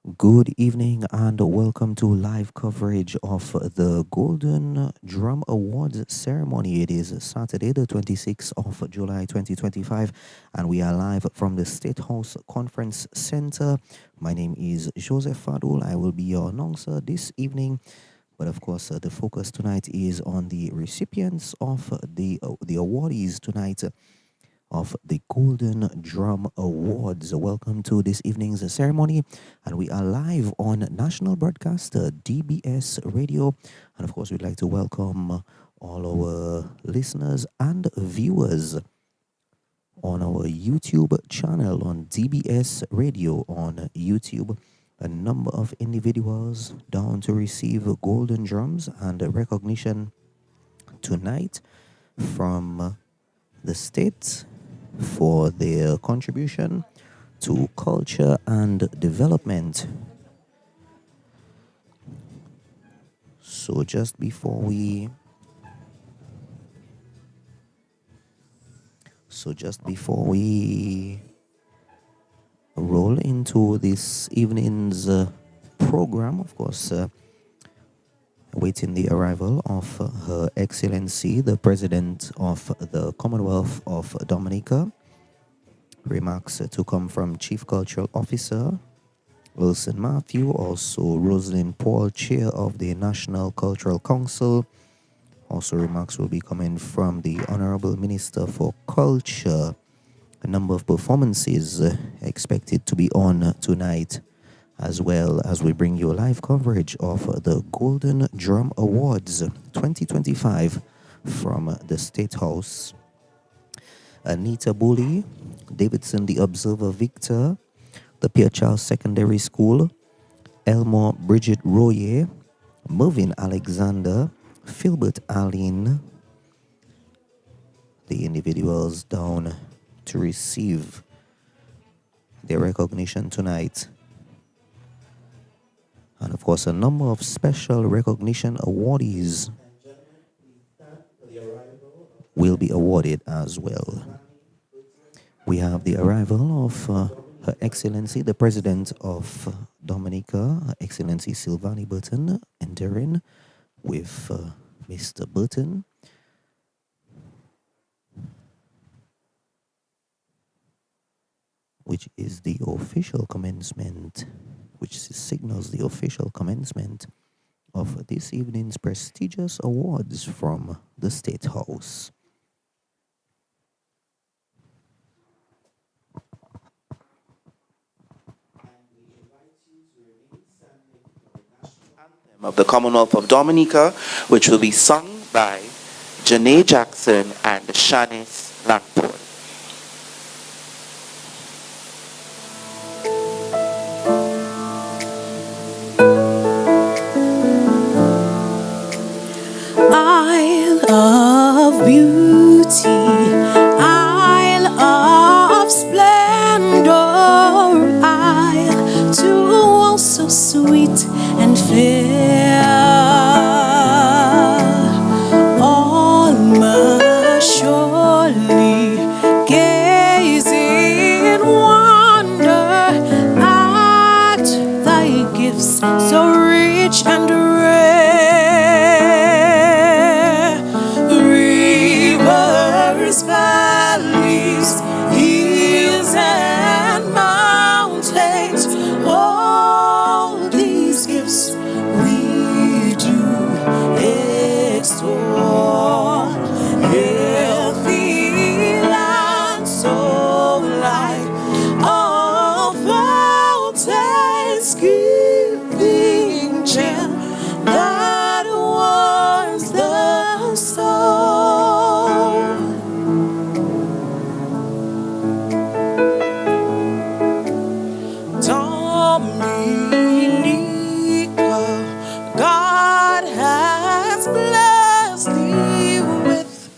Good evening and welcome to live coverage of the Golden Drum Awards ceremony. It is Saturday, the 26th of July 2025, and we are live from the State House Conference Center. My name is Joseph Fadul. I will be your announcer this evening. But of course, the focus tonight is on the recipients of the awardees tonight of the Golden Drum Awards. Welcome to this evening's ceremony, and we are live on national broadcaster DBS Radio. And of course, we'd like to welcome all our listeners and viewers on our YouTube channel on DBS Radio on YouTube. A number of individuals down to receive golden drums and recognition tonight from the state for their contribution to culture and development. So just before we roll into this evening's program, of course, awaiting the arrival of Her Excellency, the President of the Commonwealth of Dominica. Remarks to come from Chief Cultural Officer Wilson Matthew, also Rosalind Paul, Chair of the National Cultural Council. Also remarks will be coming from the Honorable Minister for Culture. A number of performances expected to be on tonight, as well as we bring you live coverage of the Golden Drum Awards 2025 from the State House. Anita Bully, Davidson the Observer Victor, the Pierre Charles Secondary School, Elmore Bridget Royer, Mervyn Alexander, Philbert Allen, the individuals down to receive their recognition tonight. And of course, a number of special recognition awardees will be awarded as well. We have the arrival of Her Excellency, the President of Dominica, Her Excellency Silvani Burton, entering with Mr. Burton. Which is the official commencement, which signals the official commencement of this evening's prestigious awards from the State House. Of the Commonwealth of Dominica, which will be sung by Janae Jackson and Shanice Langford. Isle of beauty, Isle of splendor, Isle too also sweet and fair. All must surely gaze in wonder at thy gifts so rich and rare. Rivers, valleys, hills, and mountains, all these gifts we do extol. Healthy land, so light, all fountains giving gem that warms the soul. Dominica, God has blessed thee with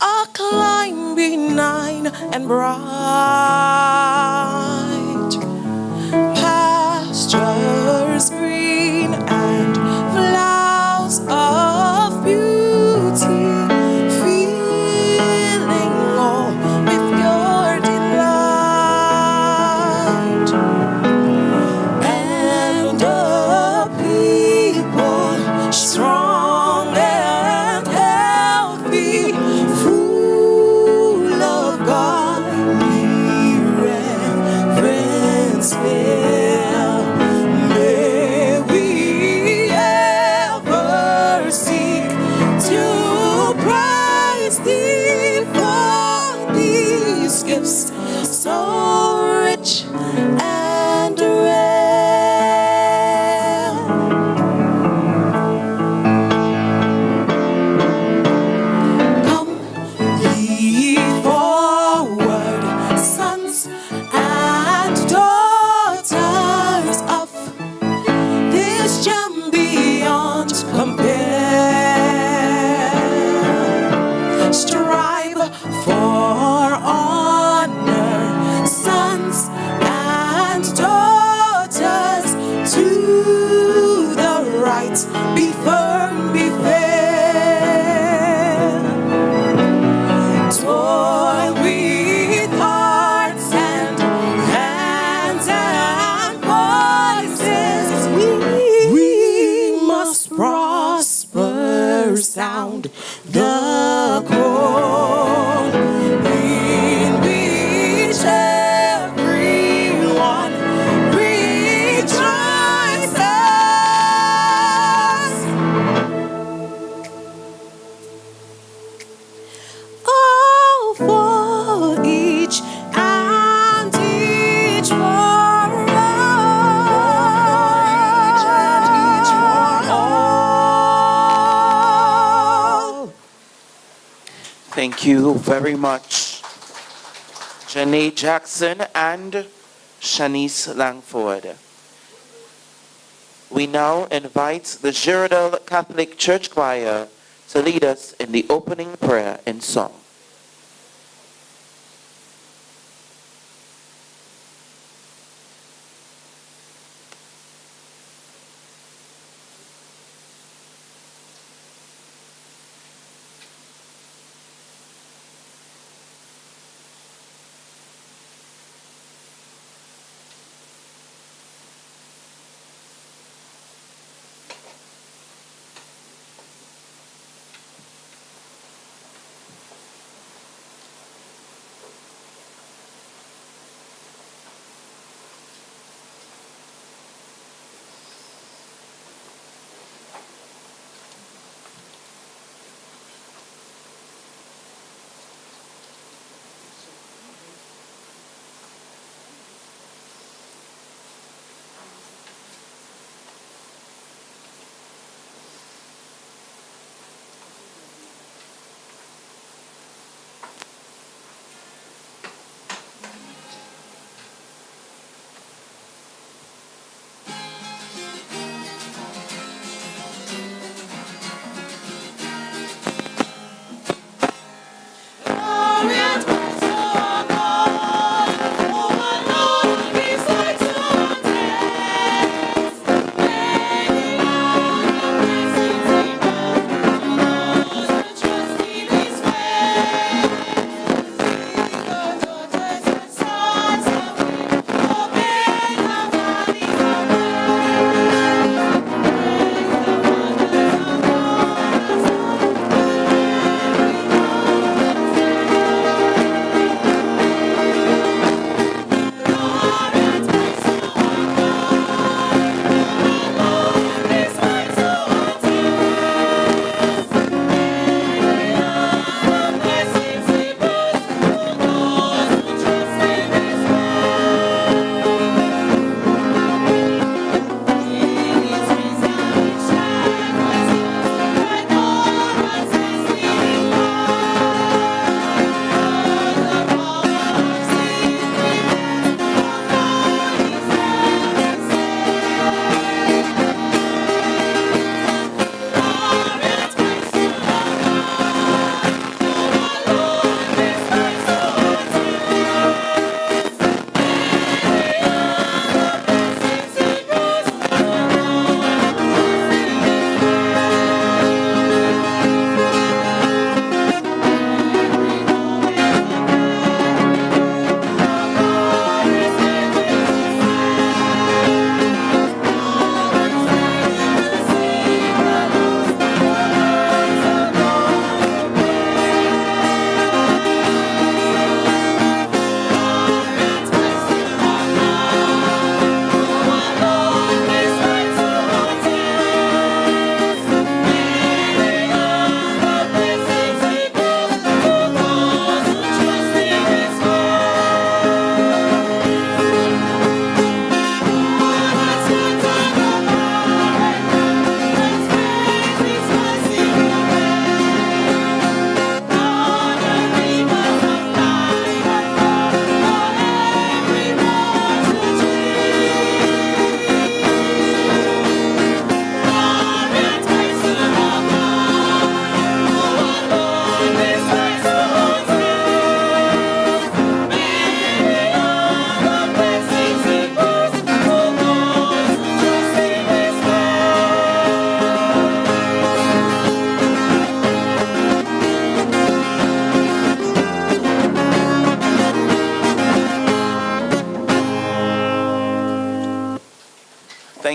a clime benign and bright, pastures green and flowers of beauty, filling all with your delight. And strong and healthy, full of godly reverence. May we ever seek to praise Thee for these gifts so rich and rare. Come ye forward, sons and daughters of this gem beyond compare. Strive for honor, sons and daughters, to the right be firm, be fair. Toil with hearts and hands and voices. We must prosper, sound the call, in which everyone rejoices. All for each and each for all. Thank you very much, Janae Jackson and Shanice Langford. We now invite the Girardel Catholic Church Choir to lead us in the opening prayer in song.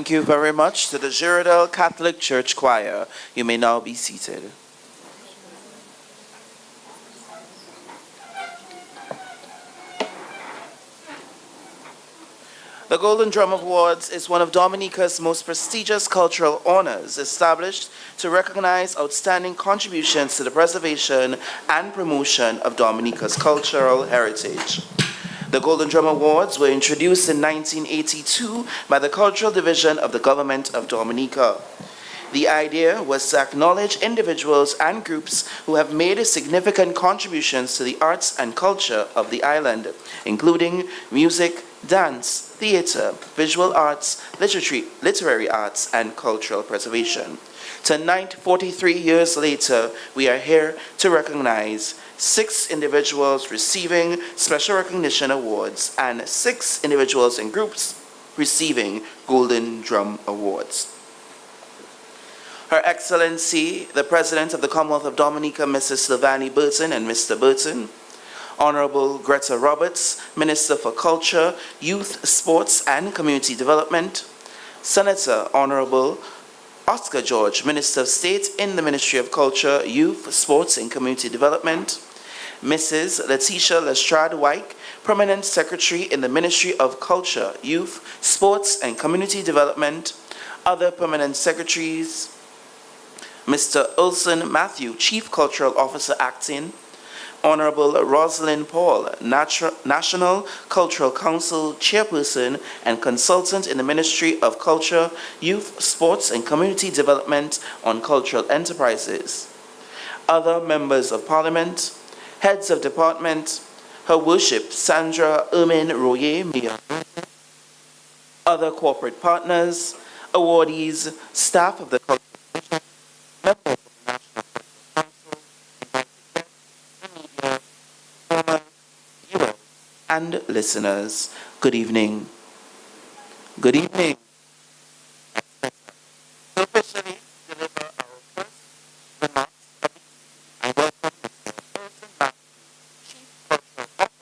Thank you very much to the Girardel Catholic Church Choir. You may now be seated. The Golden Drum Awards is one of Dominica's most prestigious cultural honors, established to recognize outstanding contributions to the preservation and promotion of Dominica's cultural heritage. The Golden Drum Awards were introduced in 1982 by the Cultural Division of the Government of Dominica. The idea was to acknowledge individuals and groups who have made significant contributions to the arts and culture of the island, including music, dance, theater, visual arts, literary arts, and cultural preservation. Tonight, 43 years later, we are here to recognize 6 individuals receiving special recognition awards and 6 individuals and groups receiving Golden Drum Awards. Her Excellency, the President of the Commonwealth of Dominica, Mrs. Sylvanie Burton and Mr. Burton, Honorable Greta Roberts, Minister for Culture, Youth, Sports and Community Development, Senator Honorable Oscar George, Minister of State in the Ministry of Culture, Youth, Sports and Community Development, Mrs. Letitia Lestrade White, Permanent Secretary in the Ministry of Culture, Youth, Sports and Community Development, other Permanent Secretaries, Mr. Ulson Matthew, Chief Cultural Officer Acting, Honorable Rosalind Paul, National Cultural Council Chairperson and Consultant in the Ministry of Culture, Youth, Sports and Community Development on Cultural Enterprises, other Members of Parliament, Heads of Department, Her Worship Sandra Ermin Royer, Mayor, other corporate partners, awardees, staff of the Cultural Division, members of the National Cultural Council, invited guests, the media, viewers, and listeners. Good evening. Good evening. To officially deliver our first remarks of the evening, I welcome Mr. Ulson Matthew, Chief Cultural Officer.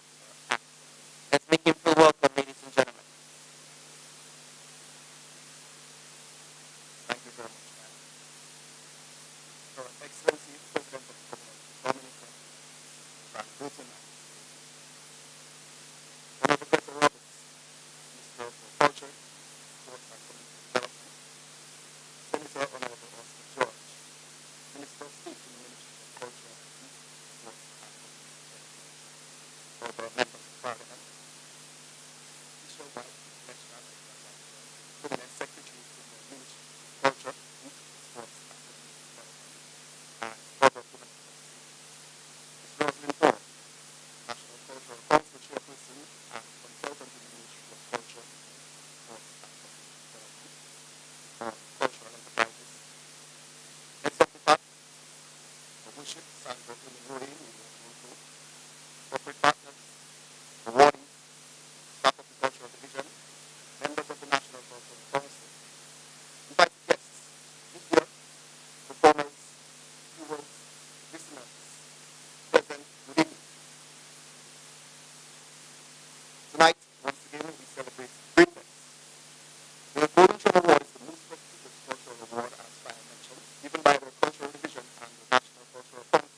Let's make him feel welcome, ladies and gentlemen. Thank you very much, ma'am. Her Excellency, President of the Commonwealth of Dominica, Frank Burton, Honorable Greta Roberts, Minister for Culture, Sports and Community Development, Senator Honorable Oscar George, Minister of State in the Ministry of Culture, Youth, Sports and Community Development, other members of Parliament, Letitia White, National Permanent Secretary in the Ministry of Culture, Youth, Sports and Community Development, and other permanent secretaries. Ms. Rosalind Paul, National Cultural Council Chairperson and Consultant in the Ministry of Culture, Sports and Community Development, and Cultural Enterprises. Heads of Department, Her Worship Sandra Ermin Royer, corporate partners, awardees, staff of the Cultural Division, members of the National Cultural Council, invited guests, media, performers, viewers, listeners, present, good evening. Tonight, once again, we celebrate greatness. The Golden Drum Award is the most prestigious cultural award, as I mentioned, given by the Cultural Division and the National Cultural Council.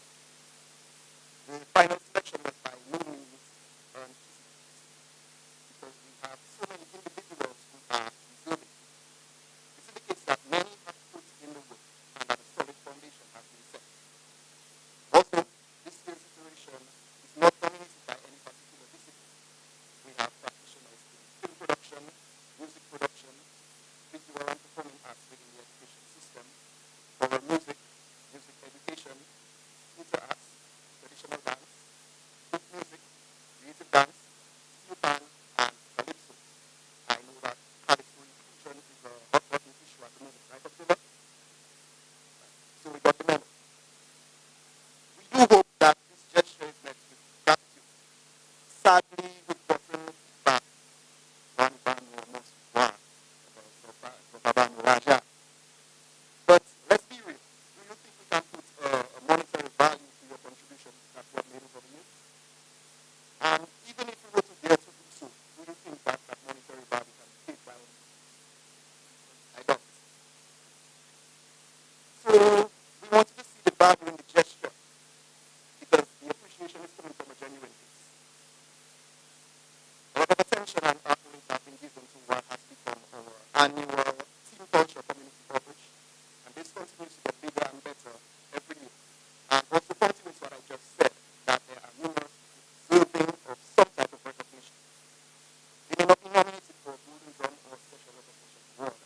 better every year. And what's supporting is what I just said, that there are numerous deserving of some type of recognition. They may not be nominated for a Golden Drum or Special Recognition Award,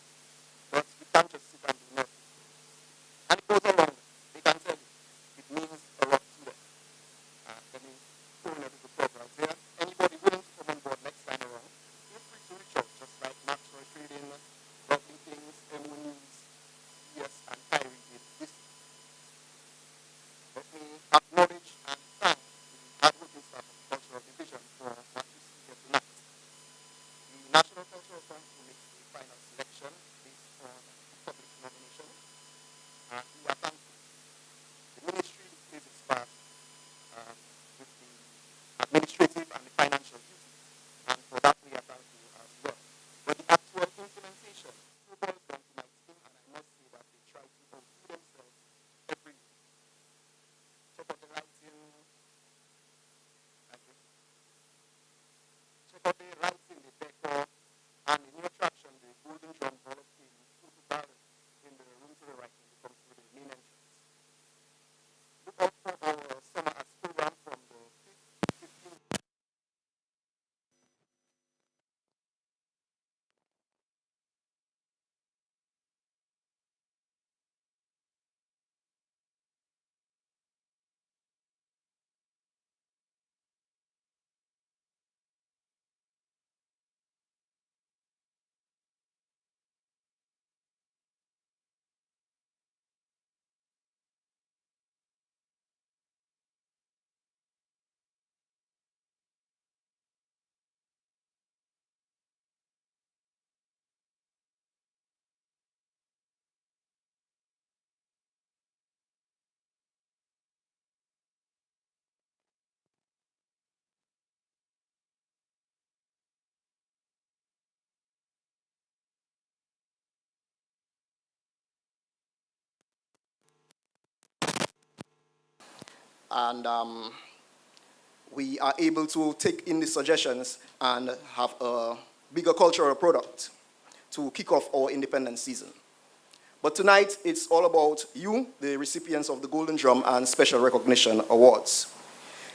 but we can't just sit and do nothing. And it goes along. They can tell you. It means a lot to them. Let me throw in a little plug right here. Anybody willing to come on board next time around, feel free to reach out, just like Maxwell Trading, Lovely Things, M1 yes, and Kyrie did this. Let me acknowledge and thank the hardworking staff of the Cultural Division for what you see here tonight. The National Cultural Council makes the final selection based on public nomination. We are thankful. The ministry plays its part with the administrative and the financial duties, and for that we are thankful as well. But the actual implementation still boils down to my team, and I must say that they try to outdo themselves every year. Check out the lighting. Check out the lighting, the decor, and the new attraction, the Golden Drum Hall of Fame photo gallery in the room to the right when you come through the main entrance. Look out for our summer arts program from the 5th, 15th. And we are able to take in the suggestions and have a bigger cultural product to kick off our independence season. But tonight, it's all about you, the recipients of the Golden Drum and Special Recognition Awards.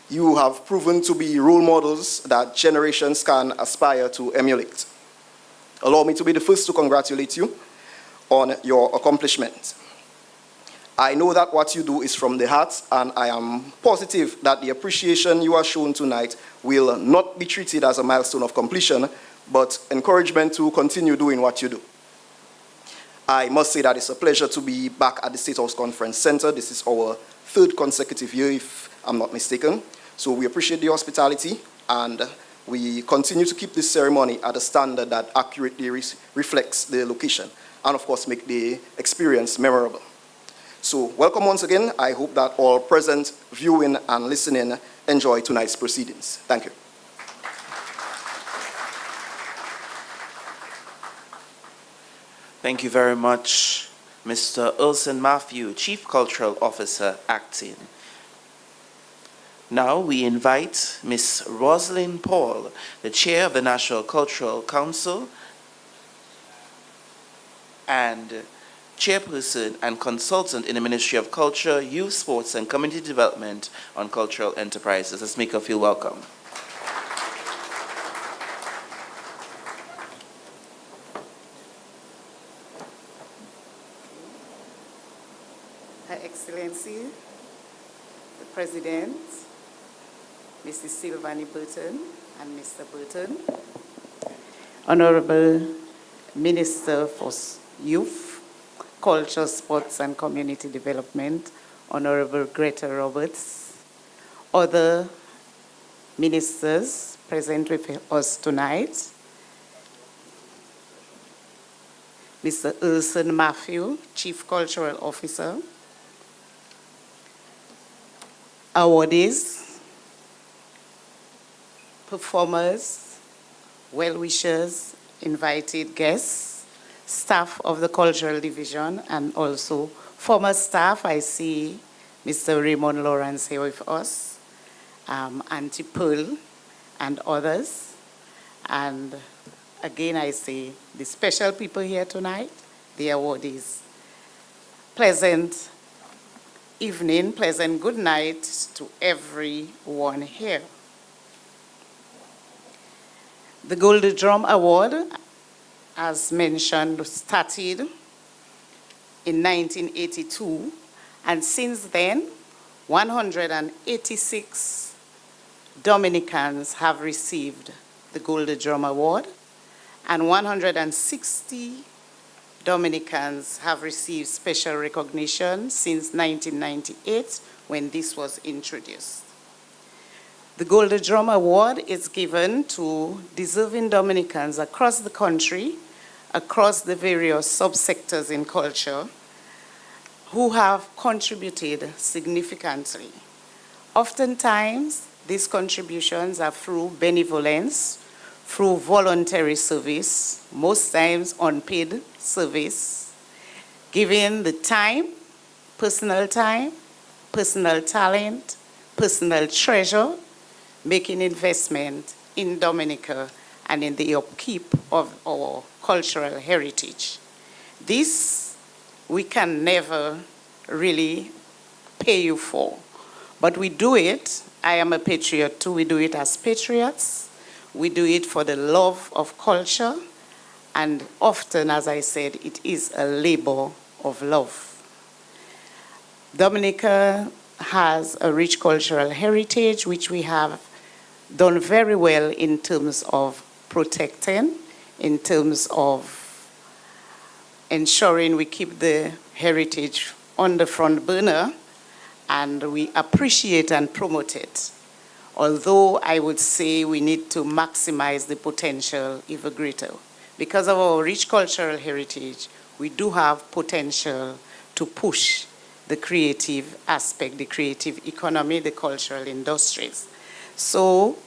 You have proven to be role models that generations can aspire to emulate. Allow me to be the first to congratulate you on your accomplishment. I know that what you do is from the heart, and I am positive that the appreciation you are shown tonight will not be treated as a milestone of completion, but encouragement to continue doing what you do. I must say that it's a pleasure to be back at the State House Conference Center. This is our third consecutive year, if I'm not mistaken. So we appreciate the hospitality, and we continue to keep this ceremony at a standard that accurately reflects the location, and of course make the experience memorable. So welcome once again. I hope that all present, viewing and listening enjoy tonight's proceedings. Thank you. Thank you very much, Mr. Ulson Matthew, Chief Cultural Officer, Acting. Now we invite Ms. Rosalind Paul, the Chair of the National Cultural Council and Chairperson and Consultant in the Ministry of Culture, Youth, Sports and Community Development on Cultural Enterprises. Let's make her feel welcome. Her Excellency, the President, Mrs. Sylvanie Burton and Mr. Burton, Honorable Minister for Youth, Culture, Sports and Community Development, Honorable Greta Roberts, other ministers present with us tonight, Mr. Ulson Matthew, Chief Cultural Officer, awardees, performers, well-wishers, invited guests, staff of the Cultural Division, and also former staff. I see Mr. Raymond Lawrence here with us, Auntie Pearl, and others. And again, I say the special people here tonight, the awardees. Pleasant evening, pleasant good night to everyone here. The Golden Drum Award, as mentioned, started in 1982, and since then, 186 Dominicans have received the Golden Drum Award, and 160 Dominicans have received special recognition since 1998, when this was introduced. The Golden Drum Award is given to deserving Dominicans across the country, across the various subsectors in culture, who have contributed significantly. Oftentimes, these contributions are through benevolence, through voluntary service, most times unpaid service, giving the time, personal talent, personal treasure, making investment in Dominica and in the upkeep of our cultural heritage. This we can never really pay you for, but we do it. I am a patriot too. We do it as patriots. We do it for the love of culture, and often, as I said, it is a labor of love. Dominica has a rich cultural heritage, which we have done very well in terms of protecting, in terms of ensuring we keep the heritage on the front burner, and we appreciate and promote it. Although I would say we need to maximize the potential even greater. Because of our rich cultural heritage, we do have potential to push the creative aspect, the creative economy, the cultural industries. So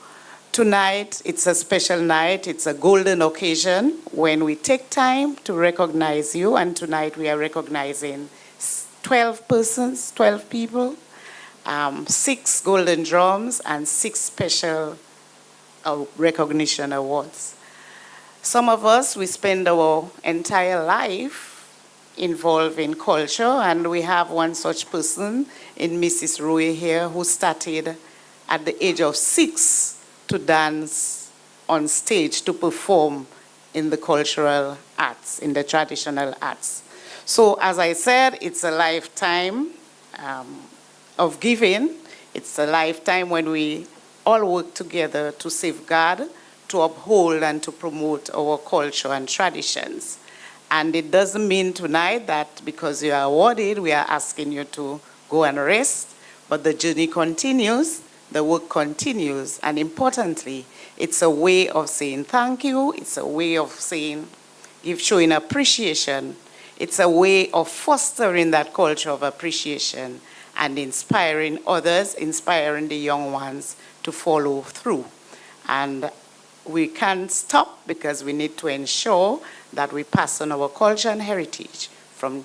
tonight, it's a special night. It's a golden occasion when we take time to recognize you. And tonight we are recognizing 12 persons, 12 people, 6 golden drums, and 6 special recognition awards. Some of us, we spend our entire life involved in culture, and we have one such person in Mrs. Roy here, who started at the age of 6 to dance on stage, to perform in the cultural arts, in the traditional arts. So as I said, it's a lifetime of giving. It's a lifetime when we all work together to safeguard, to uphold, and to promote our culture and traditions. And it doesn't mean tonight that because you are awarded, we are asking you to go and rest, but the journey continues, the work continues, and importantly, it's a way of saying thank you, it's a way of saying, showing appreciation, it's a way of fostering that culture of appreciation and inspiring others, inspiring the young ones to follow through. And we can't stop because we need to ensure that we pass on our culture and heritage from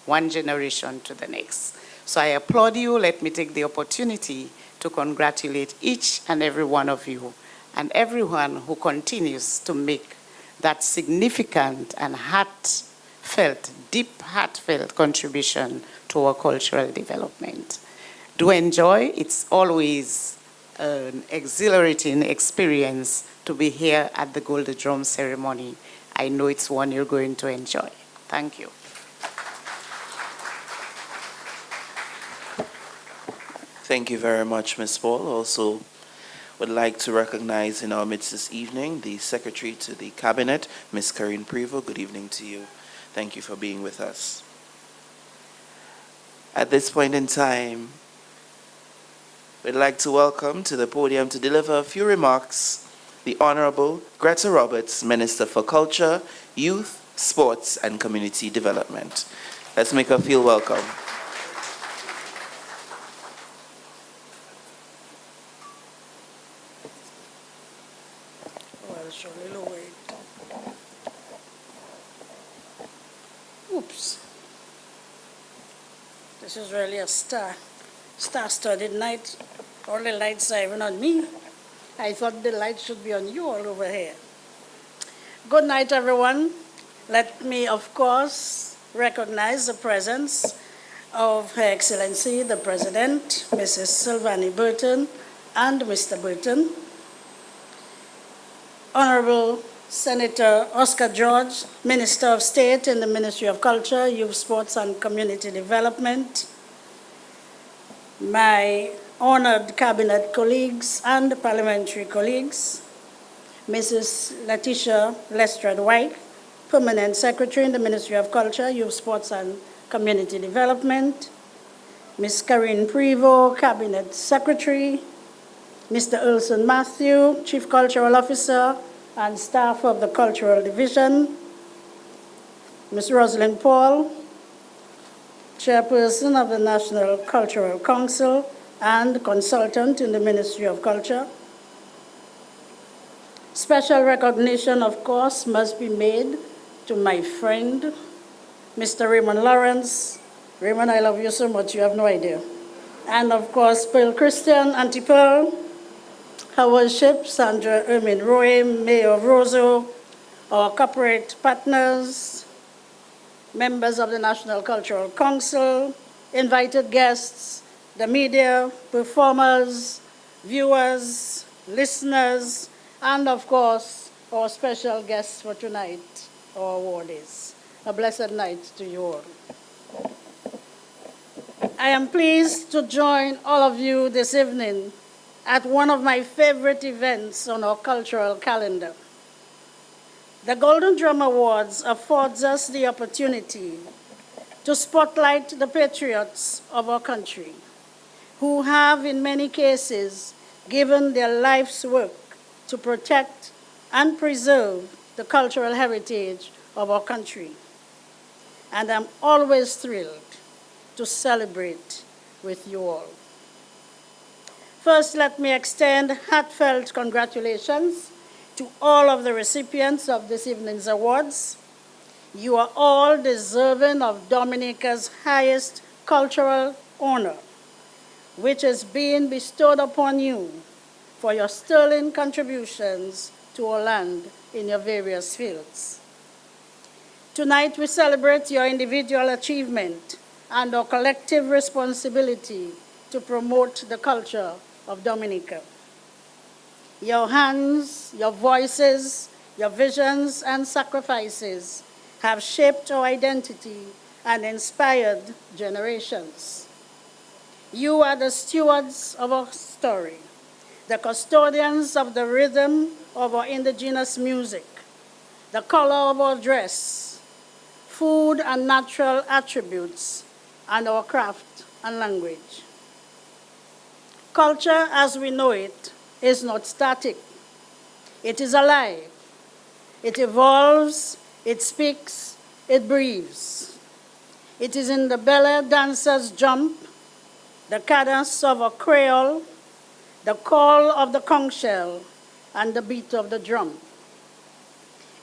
one generation to the next. So I applaud you. Let me take the opportunity to congratulate each and every one of you and everyone who continues to make that significant and deep heartfelt contribution to our cultural development. Do enjoy. It's always an exhilarating experience to be here at the Golden Drum ceremony. I know it's one you're going to enjoy. Thank you. Thank you very much, Ms. Paul. Also would like to recognize in our midst this evening the Secretary to the Cabinet, Ms. Karine Prevost. Good evening to you. Thank you for being with us. At this point in time, we'd like to welcome to the podium to deliver a few remarks the Honorable Greta Roberts, Minister for Culture, Youth, Sports, and Community Development. Let's make her feel welcome. Oops. This is really a star-studded night. All the lights are even on me. I thought the lights should be on you all over here. Good night, everyone. Let me, of course, recognize the presence of Her Excellency the President, Mrs. Sylvanie Burton, and Mr. Burton, Honorable Senator Oscar George, Minister of State in the Ministry of Culture, Youth, Sports, and Community Development, my honored cabinet colleagues and parliamentary colleagues, Mrs. Letitia Lestrade White, Permanent Secretary in the Ministry of Culture, Youth, Sports, and Community Development, Ms. Karine Prevost, Cabinet Secretary, Mr. Ulson Matthew, Chief Cultural Officer, and staff of the Cultural Division, Ms. Rosalind Paul, Chairperson of the National Cultural Council and consultant in the Ministry of Culture. Special recognition, of course, must be made to my friend, Mr. Raymond Lawrence. Raymond, I love you so much, you have no idea. And of course, Pearl Christian, Auntie Pearl, her worship, Sandra Ermin Roy, Mayor of Roseau, our corporate partners, members of the National Cultural Council, invited guests, the media, performers, viewers, listeners, and of course, our special guests for tonight, our awardees. A blessed night to you all. I am pleased to join all of you this evening at one of my favorite events on our cultural calendar. The Golden Drum Awards affords us the opportunity to spotlight the patriots of our country, who have in many cases given their life's work to protect and preserve the cultural heritage of our country. And I'm always thrilled to celebrate with you all. First, let me extend heartfelt congratulations to all of the recipients of this evening's awards. You are all deserving of Dominica's highest cultural honor, which is being bestowed upon you for your sterling contributions to our land in your various fields. Tonight, we celebrate your individual achievement and our collective responsibility to promote the culture of Dominica. Your hands, your voices, your visions and sacrifices have shaped our identity and inspired generations. You are the stewards of our story, the custodians of the rhythm of our indigenous music, the color of our dress, food and natural attributes, and our craft and language. Culture as we know it is not static. It is alive. It evolves, it speaks, it breathes. It is in the belly dancer's jump, the cadence of a creole, the call of the conch shell, and the beat of the drum.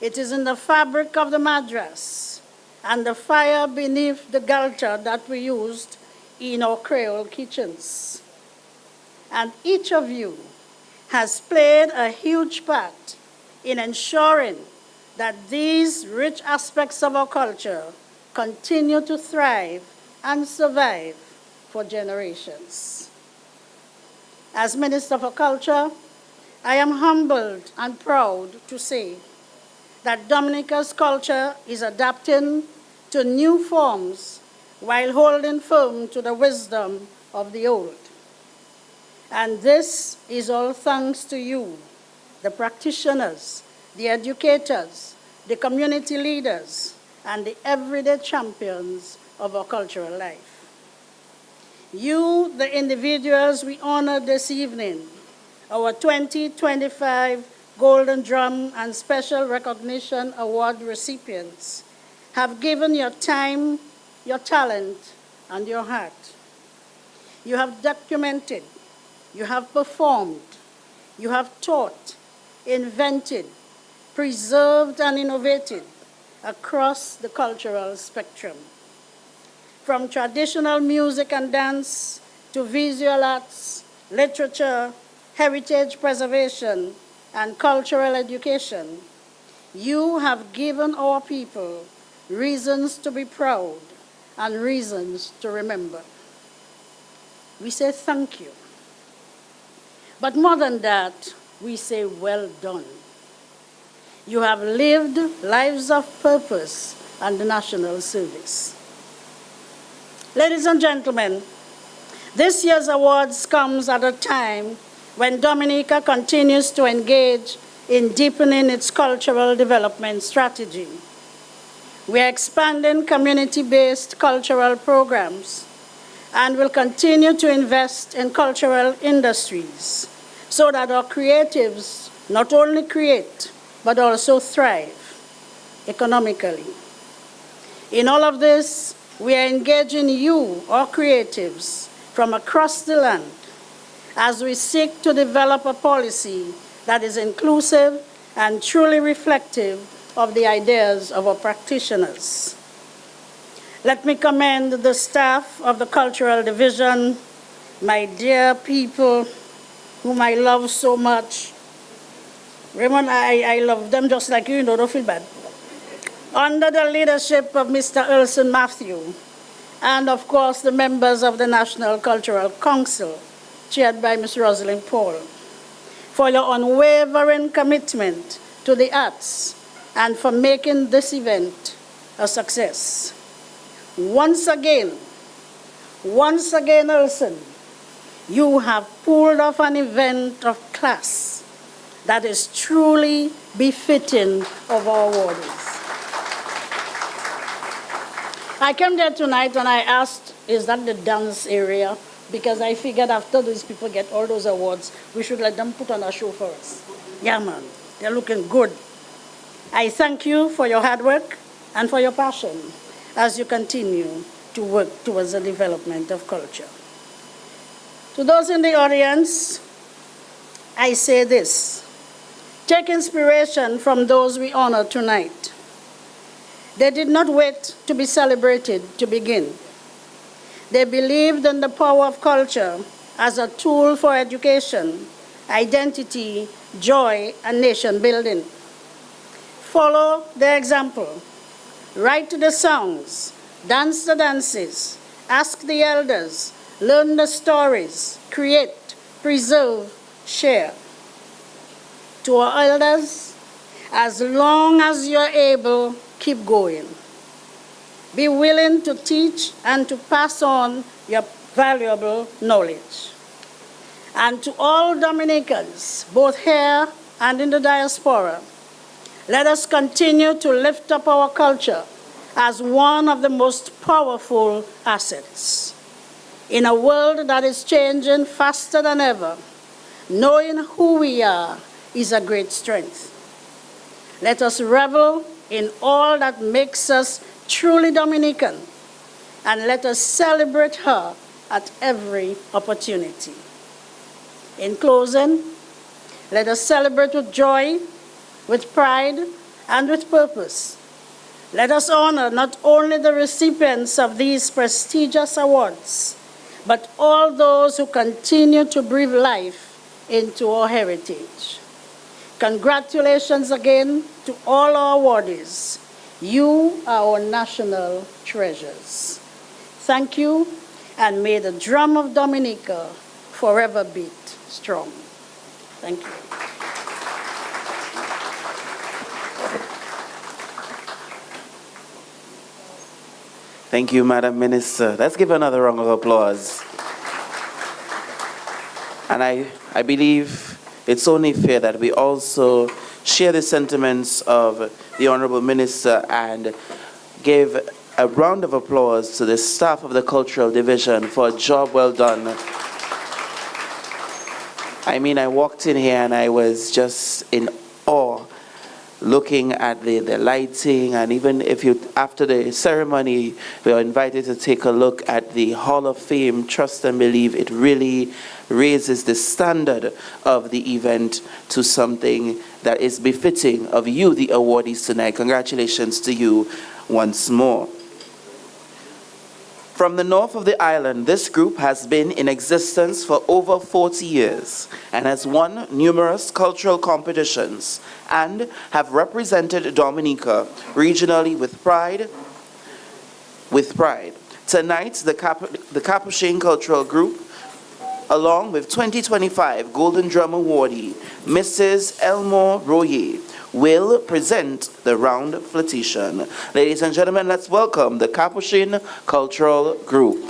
It is in the fabric of the madras and the fire beneath the galta that we used in our Creole kitchens. And each of you has played a huge part in ensuring that these rich aspects of our culture continue to thrive and survive for generations. As Minister for Culture, I am humbled and proud to say that Dominica's culture is adapting to new forms while holding firm to the wisdom of the old. And this is all thanks to you, the practitioners, the educators, the community leaders, and the everyday champions of our cultural life. You, the individuals we honor this evening, our 2025 Golden Drum and Special Recognition Award recipients, have given your time, your talent, and your heart. You have documented, you have performed, you have taught, invented, preserved, and innovated across the cultural spectrum. From traditional music and dance to visual arts, literature, heritage preservation, and cultural education, you have given our people reasons to be proud and reasons to remember. We say thank you. But more than that, we say well done. You have lived lives of purpose and national service. Ladies and gentlemen, this year's awards comes at a time when Dominica continues to engage in deepening its cultural development strategy. We are expanding community-based cultural programs and will continue to invest in cultural industries so that our creatives not only create, but also thrive economically. In all of this, we are engaging you, our creatives, from across the land as we seek to develop a policy that is inclusive and truly reflective of the ideas of our practitioners. Let me commend the staff of the Cultural Division, my dear people whom I love so much. Raymond, I love them just like you, don't feel bad. Under the leadership of Mr. Erson Matthew, and of course the members of the National Cultural Council, chaired by Ms. Rosalind Paul, for your unwavering commitment to the arts and for making this event a success. Once again, Erson, you have pulled off an event of class that is truly befitting of our awardees. I came there tonight and I asked, is that the dance area? Because I figured after these people get all those awards, we should let them put on a show for us. Yeah, man, they're looking good. I thank you for your hard work and for your passion as you continue to work towards the development of culture. To those in the audience, I say this: take inspiration from those we honor tonight. They did not wait to be celebrated to begin. They believed in the power of culture as a tool for education, identity, joy, and nation building. Follow their example. Write the songs, dance the dances, ask the elders, learn the stories, create, preserve, share. To our elders, as long as you're able, keep going. Be willing to teach and to pass on your valuable knowledge. And to all Dominicans, both here and in the diaspora, let us continue to lift up our culture as one of the most powerful assets. In a world that is changing faster than ever, knowing who we are is a great strength. Let us revel in all that makes us truly Dominican, and let us celebrate her at every opportunity. In closing, let us celebrate with joy, with pride, and with purpose. Let us honor not only the recipients of these prestigious awards, but all those who continue to breathe life into our heritage. Congratulations again to all our awardees. You are our national treasures. Thank you, and may the drum of Dominica forever beat strong. Thank you. Thank you, Madam Minister. Let's give another round of applause. And I believe it's only fair that we also share the sentiments of the Honorable Minister and give a round of applause to the staff of the Cultural Division for a job well done. I mean, I walked in here and I was just in awe looking at the lighting, and even if you, after the ceremony, we are invited to take a look at the Hall of Fame, trust and believe it really raises the standard of the event to something that is befitting of you, the awardees tonight. Congratulations to you once more. From the north of the island, this group has been in existence for over 40 years and has won numerous cultural competitions and have represented Dominica regionally with pride. Tonight, the Capuchin Cultural Group, along with 2025 Golden Drum awardee, Mrs. Elmore Royer, will present the round flirtation. Ladies and gentlemen, let's welcome the Capuchin Cultural Group.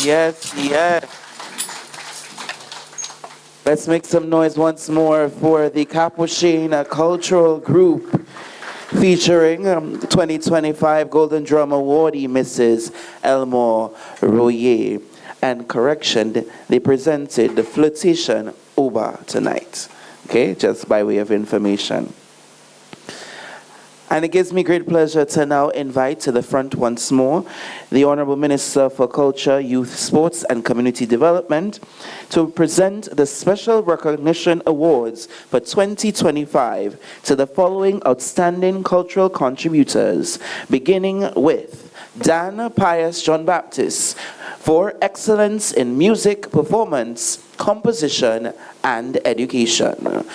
yes, yes. Let's make some noise once more for the Capuchin Cultural Group featuring 2025 Golden Drum Awardee Mrs. Elmore Royer. And correction, they presented the Flirtation Oba tonight. Okay, just by way of information. And it gives me great pleasure to now invite to the front once more the Honorable Minister for Culture, Youth, Sports and Community Development to present the Special Recognition Awards for 2025 to the following outstanding cultural contributors, beginning with Dan Pius John Baptist for excellence in music, performance, composition and education.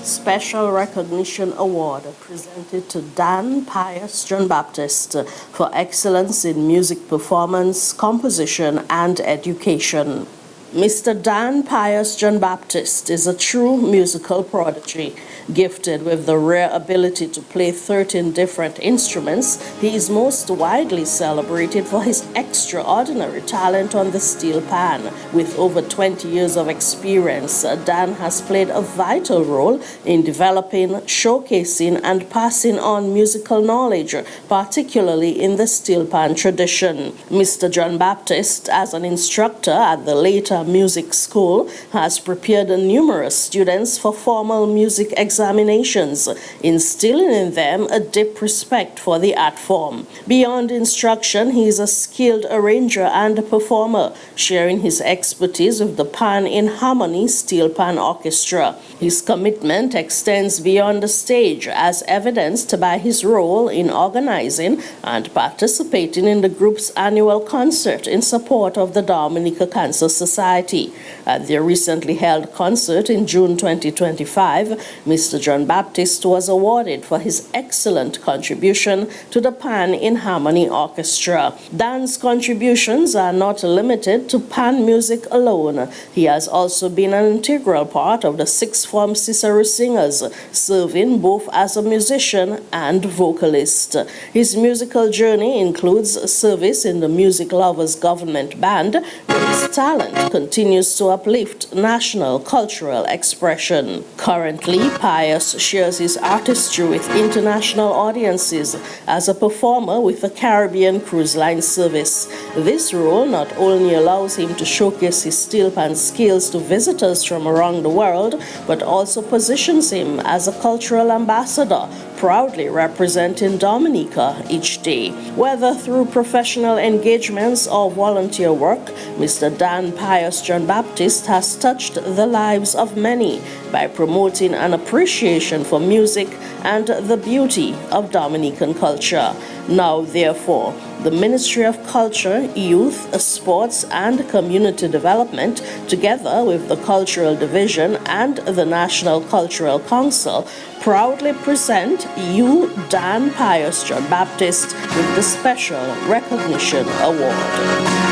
Special Recognition Award presented to Dan Pius John Baptist for excellence in music performance, composition, and education. Mr. Dan Pius John Baptist is a true musical prodigy. Gifted with the rare ability to play 13 different instruments, he is most widely celebrated for his extraordinary talent on the steel pan. With over 20 years of experience, Dan has played a vital role in developing, showcasing, and passing on musical knowledge, particularly in the steel pan tradition. Mr. John Baptist, as an instructor at the Later Music School, has prepared numerous students for formal music examinations, instilling in them a deep respect for the art form. Beyond instruction, he is a skilled arranger and performer, sharing his expertise with the Pan in Harmony Steel Pan Orchestra. His commitment extends beyond the stage, as evidenced by his role in organizing and participating in the group's annual concert in support of the Dominica Cancer Society. At their recently held concert in June 2025, Mr. John Baptist was awarded for his excellent contribution to the Pan in Harmony Orchestra. Dan's contributions are not limited to pan music alone. He has also been an integral part of the Sixth Form Cicero Singers, serving both as a musician and vocalist. His musical journey includes service in the Music Lovers Government Band, where his talent continues to uplift national cultural expression. Currently, Pius shares his artistry with international audiences as a performer with the Caribbean Cruise Line service. This role not only allows him to showcase his steel pan skills to visitors from around the world, but also positions him as a cultural ambassador, proudly representing Dominica each day. Whether through professional engagements or volunteer work, Mr. Dan Pius John Baptist has touched the lives of many by promoting an appreciation for music and the beauty of Dominican culture. Now, therefore, the Ministry of Culture, Youth, Sports and Community Development, together with the Cultural Division and the National Cultural Council, proudly present you, Dan Pius John Baptist, with the Special Recognition Award.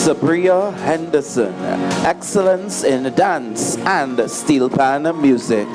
Sabria Henderson, excellence in dance and steel pan music.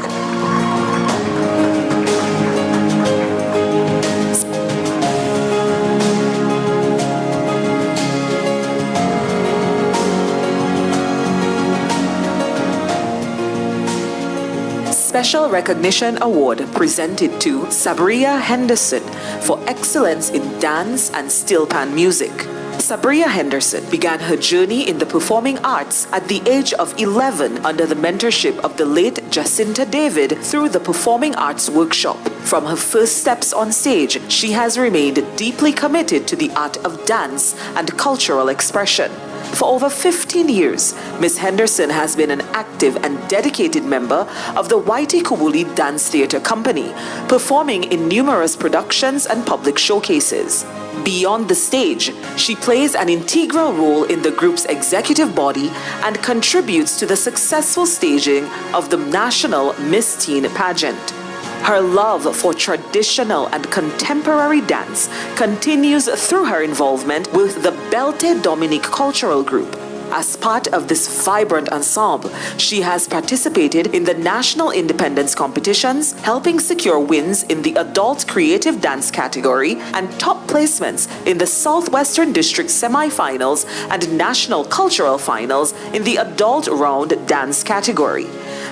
Special Recognition Award presented to Sabria Henderson for excellence in dance and steel pan music. Sabria Henderson began her journey in the performing arts at the age of 11 under the mentorship of the late Jacinta David through the Performing Arts Workshop. From her first steps on stage, she has remained deeply committed to the art of dance and cultural expression. For over 15 years, Ms. Henderson has been an active and dedicated member of the Whitey Kubuli Dance Theatre Company, performing in numerous productions and public showcases. Beyond the stage, she plays an integral role in the group's executive body and contributes to the successful staging of the National Miss Teen pageant. Her love for traditional and contemporary dance continues through her involvement with the Belte Dominique Cultural Group. As part of this vibrant ensemble, she has participated in the national independence competitions, helping secure wins in the adult creative dance category and top placements in the Southwestern District semifinals and national cultural finals in the adult round dance category.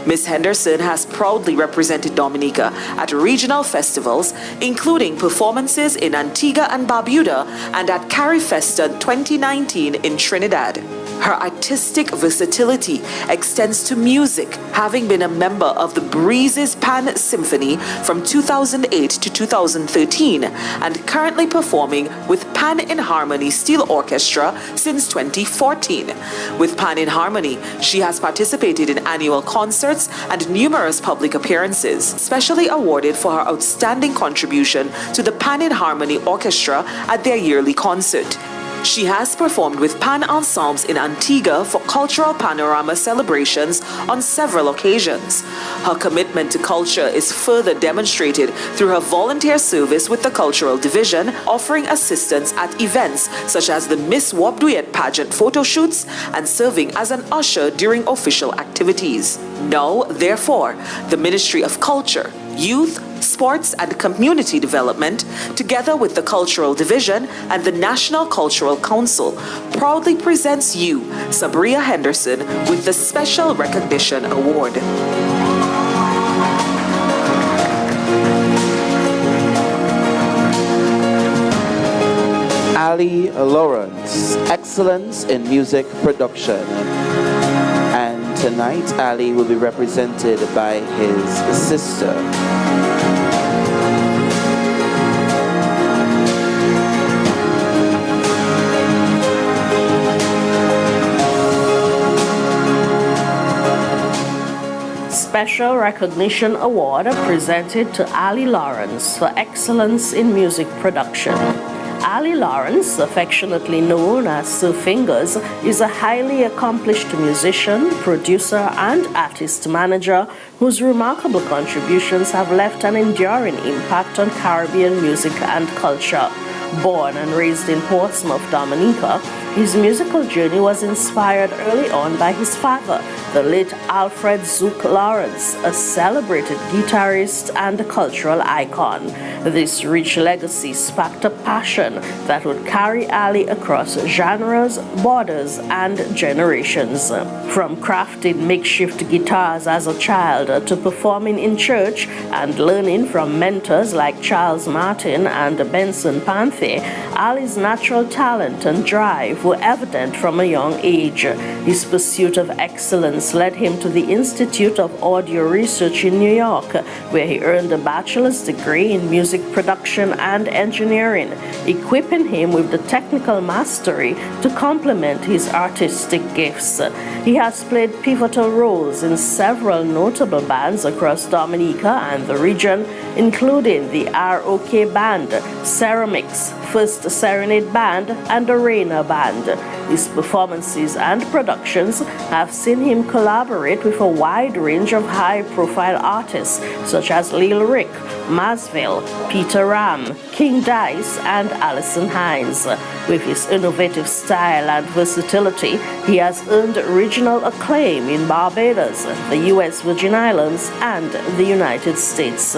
Ms. Henderson has proudly represented Dominica at regional festivals, including performances in Antigua and Barbuda and at Carifesta 2019 in Trinidad. Her artistic versatility extends to music, having been a member of the Breezes Pan Symphony from 2008 to 2013 and currently performing with Pan in Harmony Steel Orchestra since 2014. With Pan in Harmony, she has participated in annual concerts and numerous public appearances, specially awarded for her outstanding contribution to the Pan in Harmony Orchestra at their yearly concert. She has performed with Pan ensembles in Antigua for cultural panorama celebrations on several occasions. Her commitment to culture is further demonstrated through her volunteer service with the Cultural Division, offering assistance at events such as the Miss Wobduet pageant photo shoots and serving as an usher during official activities. Now, therefore, the Ministry of Culture, Youth, Sports and Community Development, together with the Cultural Division and the National Cultural Council, proudly presents you, Sabria Henderson, with the Special Recognition Award. Ali Lawrence, Excellence in Music Production. And tonight, Ali will be represented by his sister. Special Recognition Award presented to Ali Lawrence for excellence in music production. Ali Lawrence, affectionately known as Sir Fingers, is a highly accomplished musician, producer, and artist manager whose remarkable contributions have left an enduring impact on Caribbean music and culture. Born and raised in Portsmouth, Dominica, his musical journey was inspired early on by his father, the late Alfred Zook Lawrence, a celebrated guitarist and cultural icon. This rich legacy sparked a passion that would carry Ali across genres, borders, and generations. From crafting makeshift guitars as a child to performing in church and learning from mentors like Charles Martin and Benson Panther, Ali's natural talent and drive were evident from a young age. His pursuit of excellence led him to the Institute of Audio Research in New York, where he earned a bachelor's degree in music production and engineering, equipping him with the technical mastery to complement his artistic gifts. He has played pivotal roles in several notable bands across Dominica and the region, including the ROK Band, Ceramics, First Serenade Band, and the Rainer Band. His performances and productions have seen him collaborate with a wide range of high-profile artists such as Lil Rick, Masville, Peter Ram, King Dice, and Alison Hines. With his innovative style and versatility, he has earned regional acclaim in Barbados, the U.S. Virgin Islands, and the United States.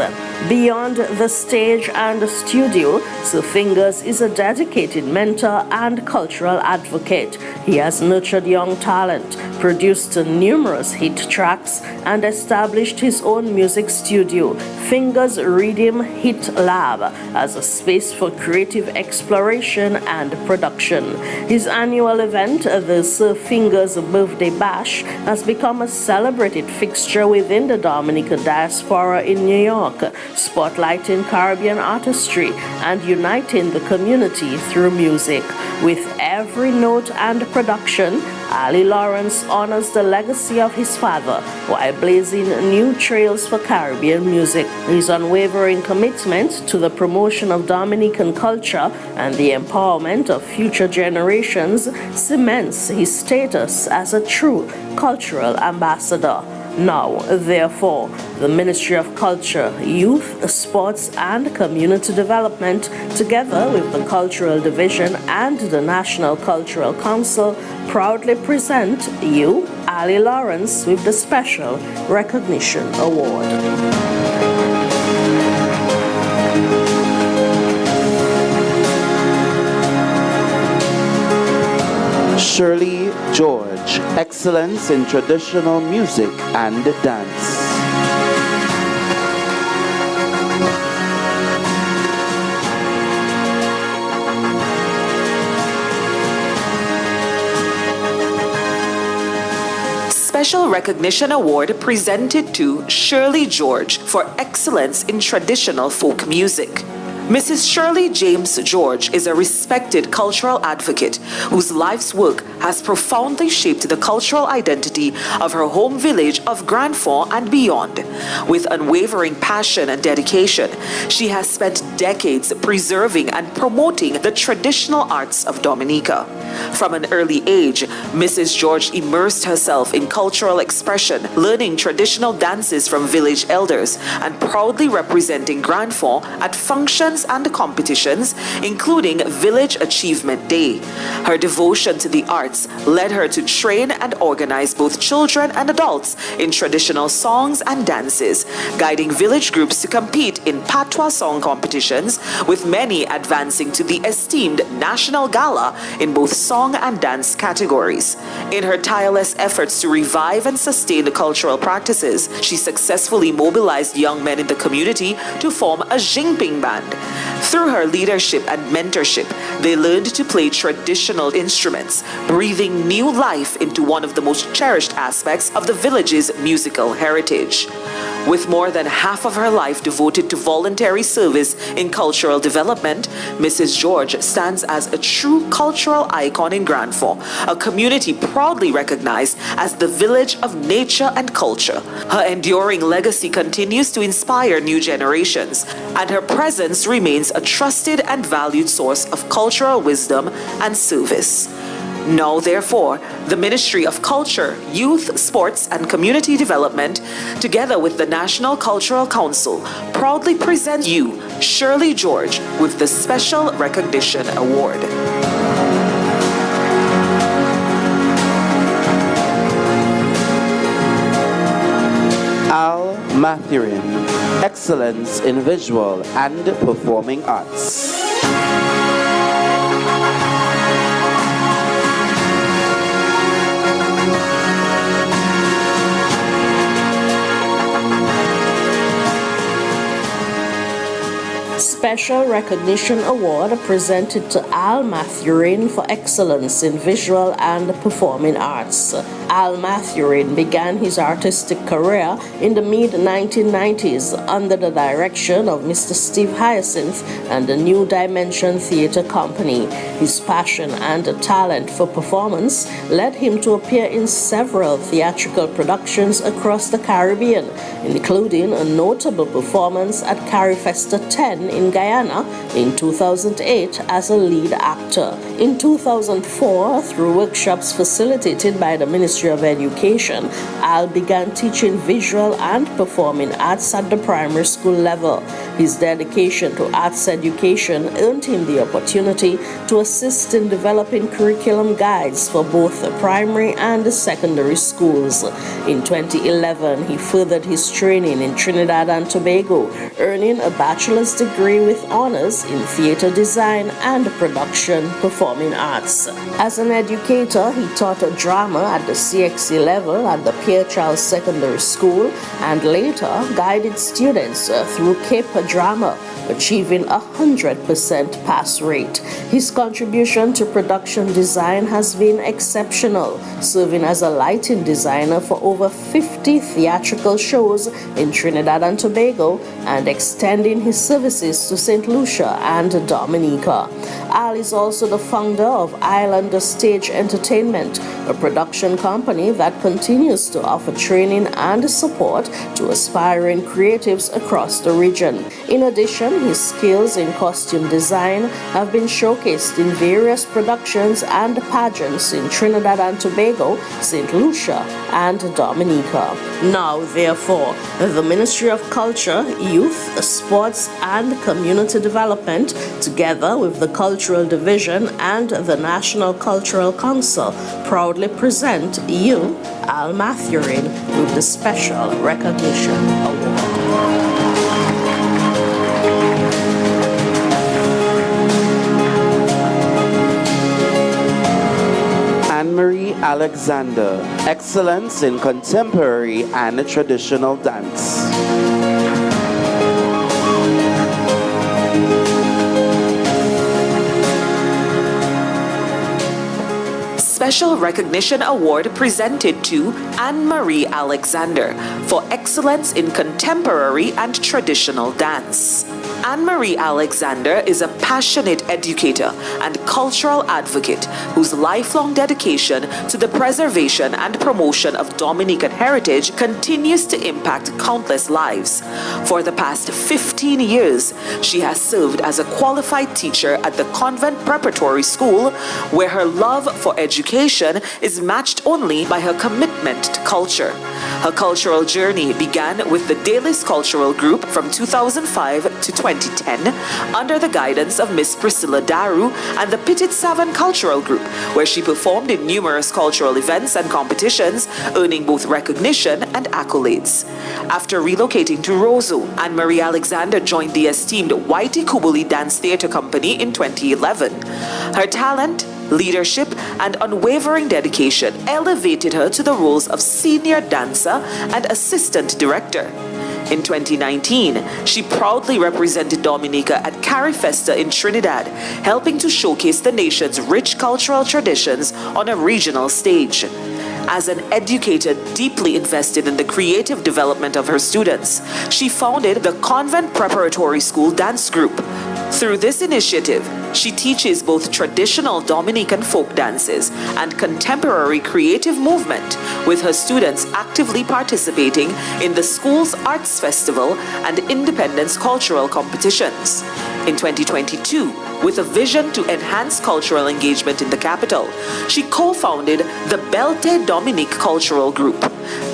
Beyond the stage and the studio, Sir Fingers is a dedicated mentor and cultural advocate. He has nurtured young talent, produced numerous hit tracks, and established his own music studio, Fingers Redeem Hit Lab as a space for creative exploration and production. His annual event, the Sir Fingers Birthday Bash, has become a celebrated fixture within the Dominican diaspora in New York, spotlighting Caribbean artistry and uniting the community through music. With every note and production, Ali Lawrence honors the legacy of his father while blazing new trails for Caribbean music. His unwavering commitment to the promotion of Dominican culture and the empowerment of future generations cements his status as a true cultural ambassador. Now, therefore, the Ministry of Culture, Youth, Sports and Community Development, together with the Cultural Division and the National Cultural Council, proudly present you, Ali Lawrence, with the Special Recognition Award. Shirley George, Excellence in Traditional Music and Dance. Special Recognition Award presented to Shirley George for excellence in traditional folk music. Mrs. Shirley James George is a respected cultural advocate whose life's work has profoundly shaped the cultural identity of her home village of Grand Fond and beyond. With unwavering passion and dedication, she has spent decades preserving and promoting the traditional arts of Dominica. From an early age, Mrs. George immersed herself in cultural expression, learning traditional dances from village elders and proudly representing Grand Fond at functions and competitions, including Village Achievement Day. Her devotion to the arts led her to train and organize both children and adults in traditional songs and dances, guiding village groups to compete in patois song competitions, with many advancing to the esteemed National Gala in both song and dance categories. In her tireless efforts to revive and sustain the cultural practices, she successfully mobilized young men in the community to form a Jingping band. Through her leadership and mentorship, they learned to play traditional instruments, breathing new life into one of the most cherished aspects of the village's musical heritage. With more than half of her life devoted to voluntary service in cultural development, Mrs. George stands as a true cultural icon in Grand Fond, a community proudly recognized as the village of nature and culture. Her enduring legacy continues to inspire new generations, and her presence remains a trusted and valued source of cultural wisdom and service. Now, therefore, the Ministry of Culture, Youth, Sports and Community Development, together with the National Cultural Council, proudly present you, Shirley George, with the Special Recognition Award. Al Mathurin, Excellence in Visual and Performing Arts. Special Recognition Award presented to Al Mathurin for excellence in visual and performing arts. Al Mathurin began his artistic career in the mid-1990s under the direction of Mr. Steve Hyacinth and the New Dimension Theatre Company. His passion and talent for performance led him to appear in several theatrical productions across the Caribbean, including a notable performance at Carifesta 10 in Guyana in 2008 as a lead actor. In 2004, through workshops facilitated by the Ministry of Education, Al began teaching visual and performing arts at the primary school level. His dedication to arts education earned him the opportunity to assist in developing curriculum guides for both the primary and the secondary schools. In 2011, he furthered his training in Trinidad and Tobago, earning a bachelor's degree graduating with honors in theater design and production performing arts. As an educator, he taught drama at the CXC level at the Pierre Charles Secondary School and later guided students through Cape Drama, achieving 100% pass rate. His contribution to production design has been exceptional, serving as a lighting designer for over 50 theatrical shows in Trinidad and Tobago and extending his services to St. Lucia and Dominica. Al is also the founder of Island Stage Entertainment, a production company that continues to offer training and support to aspiring creatives across the region. In addition, his skills in costume design have been showcased in various productions and pageants in Trinidad and Tobago, St. Lucia, and Dominica. Now, therefore, the Ministry of Culture, Youth, Sports, and Community Development, together with the Cultural Division and the National Cultural Council, proudly present you, Al Mathurin, with the Special Recognition Award. Anne-Marie Alexander, Excellence in Contemporary and Traditional Dance. Special Recognition Award presented to Anne-Marie Alexander for excellence in contemporary and traditional dance. Anne-Marie Alexander is a passionate educator and cultural advocate whose lifelong dedication to the preservation and promotion of Dominican heritage continues to impact countless lives. For the past 15 years, she has served as a qualified teacher at the Convent Preparatory School, where her love for education is matched only by her commitment to culture. Her cultural journey began with the Dalis Cultural Group from 2005 to 2010 under the guidance of Miss Priscilla Daru and the Petit Savon Cultural Group, where she performed in numerous cultural events and competitions, earning both recognition and accolades. After relocating to Roseau, Anne-Marie Alexander joined the esteemed Whitey Kubuli Dance Theatre Company in 2011. Her talent, leadership, and unwavering dedication elevated her to the roles of senior dancer and assistant director. In 2019, she proudly represented Dominica at Carifesta in Trinidad, helping to showcase the nation's rich cultural traditions on a regional stage. As an educator deeply invested in the creative development of her students, she founded the Convent Preparatory School Dance Group. Through this initiative, she teaches both traditional Dominican folk dances and contemporary creative movement, with her students actively participating in the school's arts festival and independence cultural competitions. In 2022, with a vision to enhance cultural engagement in the capital, she co-founded the Belte Dominique Cultural Group.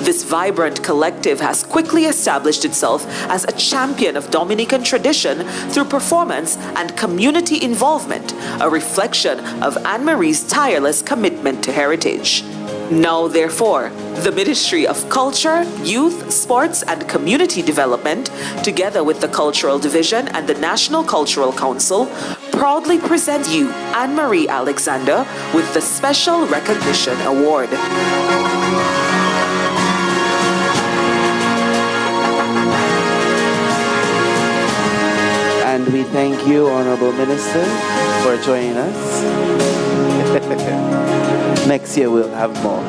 This vibrant collective has quickly established itself as a champion of Dominican tradition through performance and community involvement, a reflection of Anne-Marie's tireless commitment to heritage. Now, therefore, the Ministry of Culture, Youth, Sports, and Community Development, together with the Cultural Division and the National Cultural Council, proudly present you, Anne-Marie Alexander, with the Special Recognition Award. And we thank you, Honorable Minister, for joining us. Next year we'll have more.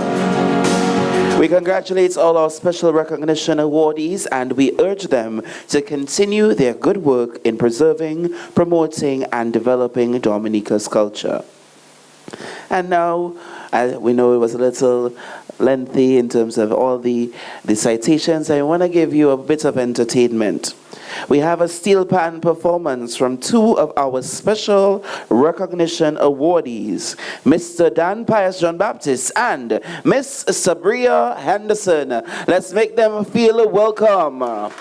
We congratulate all our special recognition awardees, and we urge them to continue their good work in preserving, promoting, and developing Dominica's culture. And now, we know it was a little lengthy in terms of all the citations. I want to give you a bit of entertainment. We have a steel pan performance from two of our special recognition awardees, Mr. Dan Pius John Baptist and Miss Sabria Henderson. Let's make them feel welcome.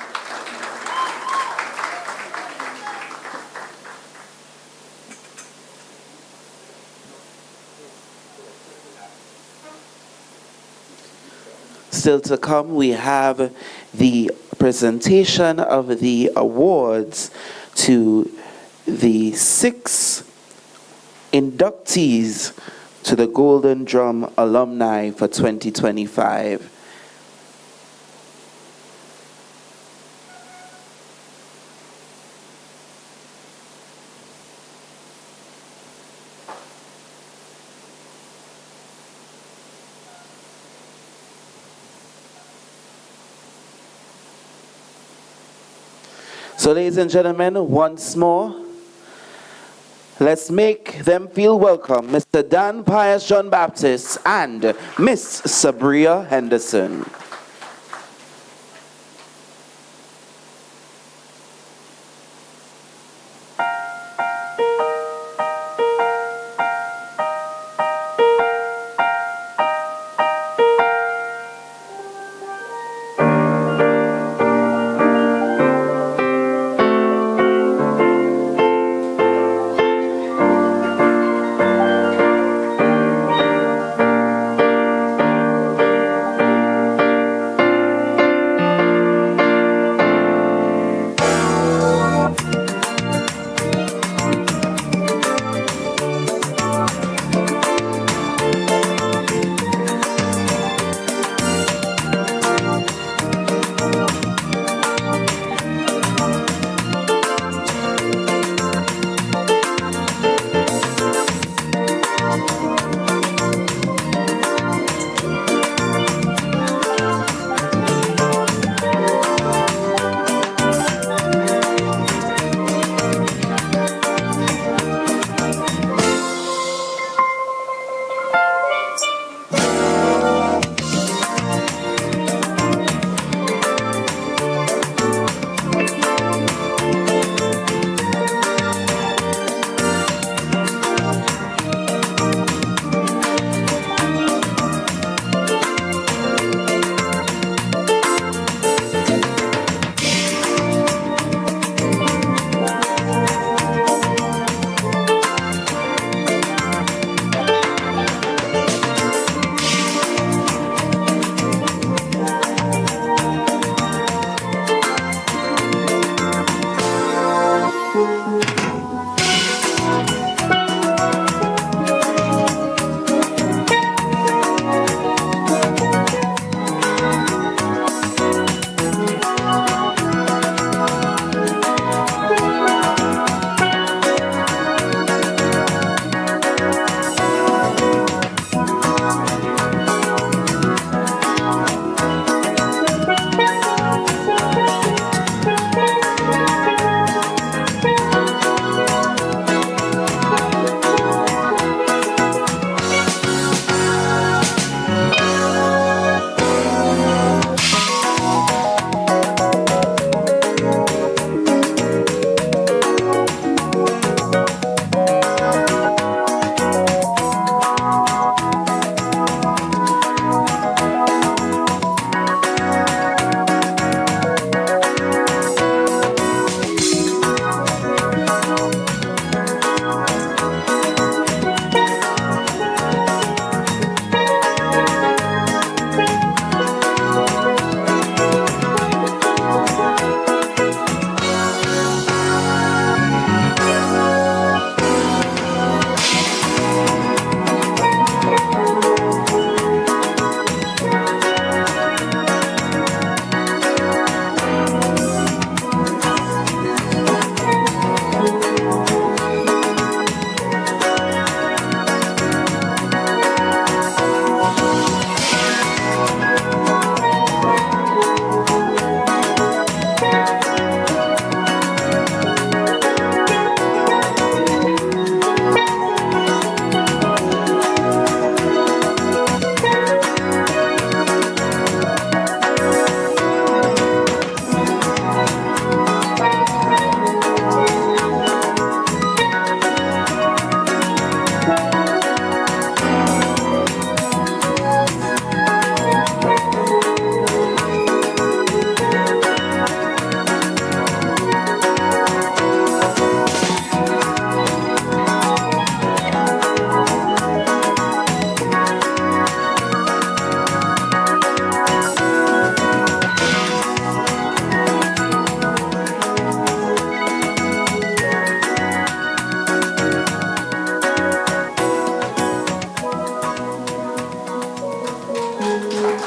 Still to come, we have the presentation of the awards to the 6 inductees to the Golden Drum Alumni for 2025. So, ladies and gentlemen, once more, let's make them feel welcome, Mr. Dan Pius John Baptist and Miss Sabria Henderson.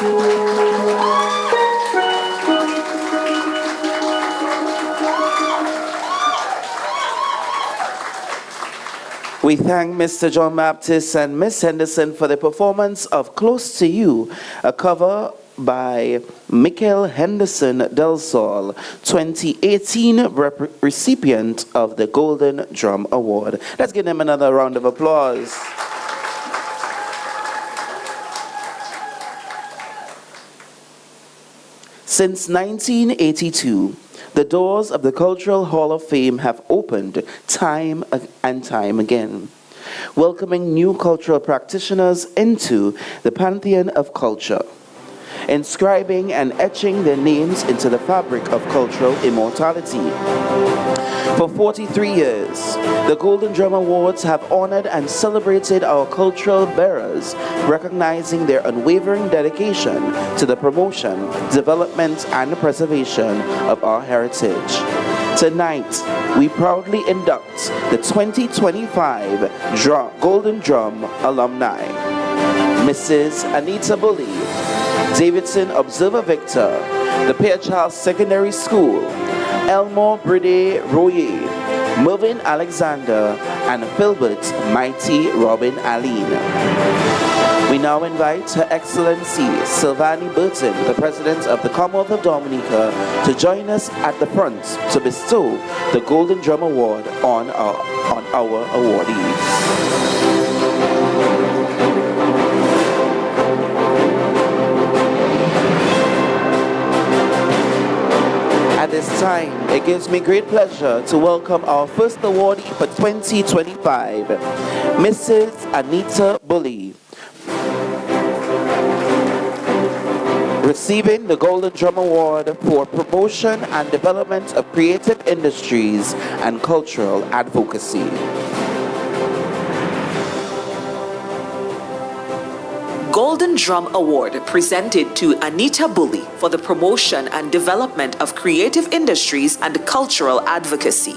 We thank Mr. John Baptist and Miss Henderson for the performance of Close to You, a cover by Michael Henderson Del Sol, 2018 recipient of the Golden Drum Award. Let's give them another round of applause. Since 1982, the doors of the Cultural Hall of Fame have opened time and time again, welcoming new cultural practitioners into the pantheon of culture, inscribing and etching their names into the fabric of cultural immortality. For 43 years, the Golden Drum Awards have honored and celebrated our cultural bearers, recognizing their unwavering dedication to the promotion, development, and preservation of our heritage. Tonight, we proudly induct the 2025 Golden Drum alumni, Mrs. Anita Bully, Davidson Observer Victor, the Fairchild Secondary School, Elmore Bride Royer, Mervyn Alexander, and Philbert Mighty Robin Aline. We now invite Her Excellency Sylvanie Burton, the President of the Commonwealth of Dominica, to join us at the front to bestow the Golden Drum Award on our awardees. At this time, it gives me great pleasure to welcome our first awardee for 2025, Mrs. Anita Bully, receiving the Golden Drum Award for promotion and development of creative industries and cultural advocacy. Golden Drum Award presented to Anita Bully for the promotion and development of creative industries and cultural advocacy.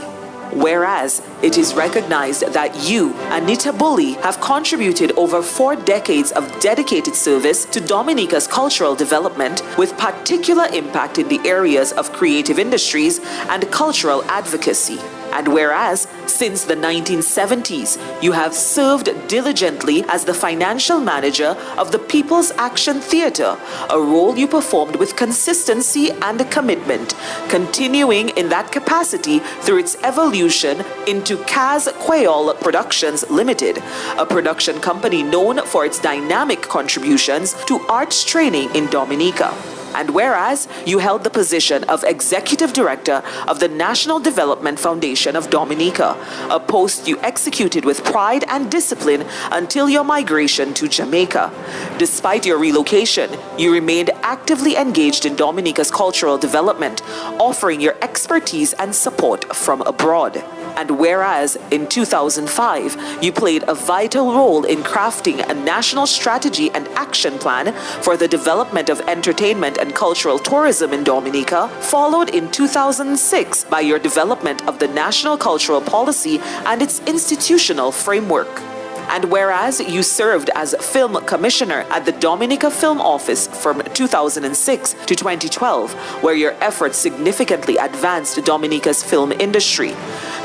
Whereas it is recognized that you, Anita Bully, have contributed over 4 decades of dedicated service to Dominica's cultural development with particular impact in the areas of creative industries and cultural advocacy. And whereas, since the 1970s, you have served diligently as the financial manager of the People's Action Theatre, a role you performed with consistency and commitment, continuing in that capacity through its evolution into Kaz Quayol Productions Limited, a production company known for its dynamic contributions to arts training in Dominica. And whereas you held the position of Executive Director of the National Development Foundation of Dominica, a post you executed with pride and discipline until your migration to Jamaica. Despite your relocation, you remained actively engaged in Dominica's cultural development, offering your expertise and support from abroad. And whereas in 2005, you played a vital role in crafting a national strategy and action plan for the development of entertainment and cultural tourism in Dominica, followed in 2006 by your development of the National Cultural Policy and its institutional framework. And whereas you served as Film Commissioner at the Dominica Film Office from 2006 to 2012, where your efforts significantly advanced Dominica's film industry.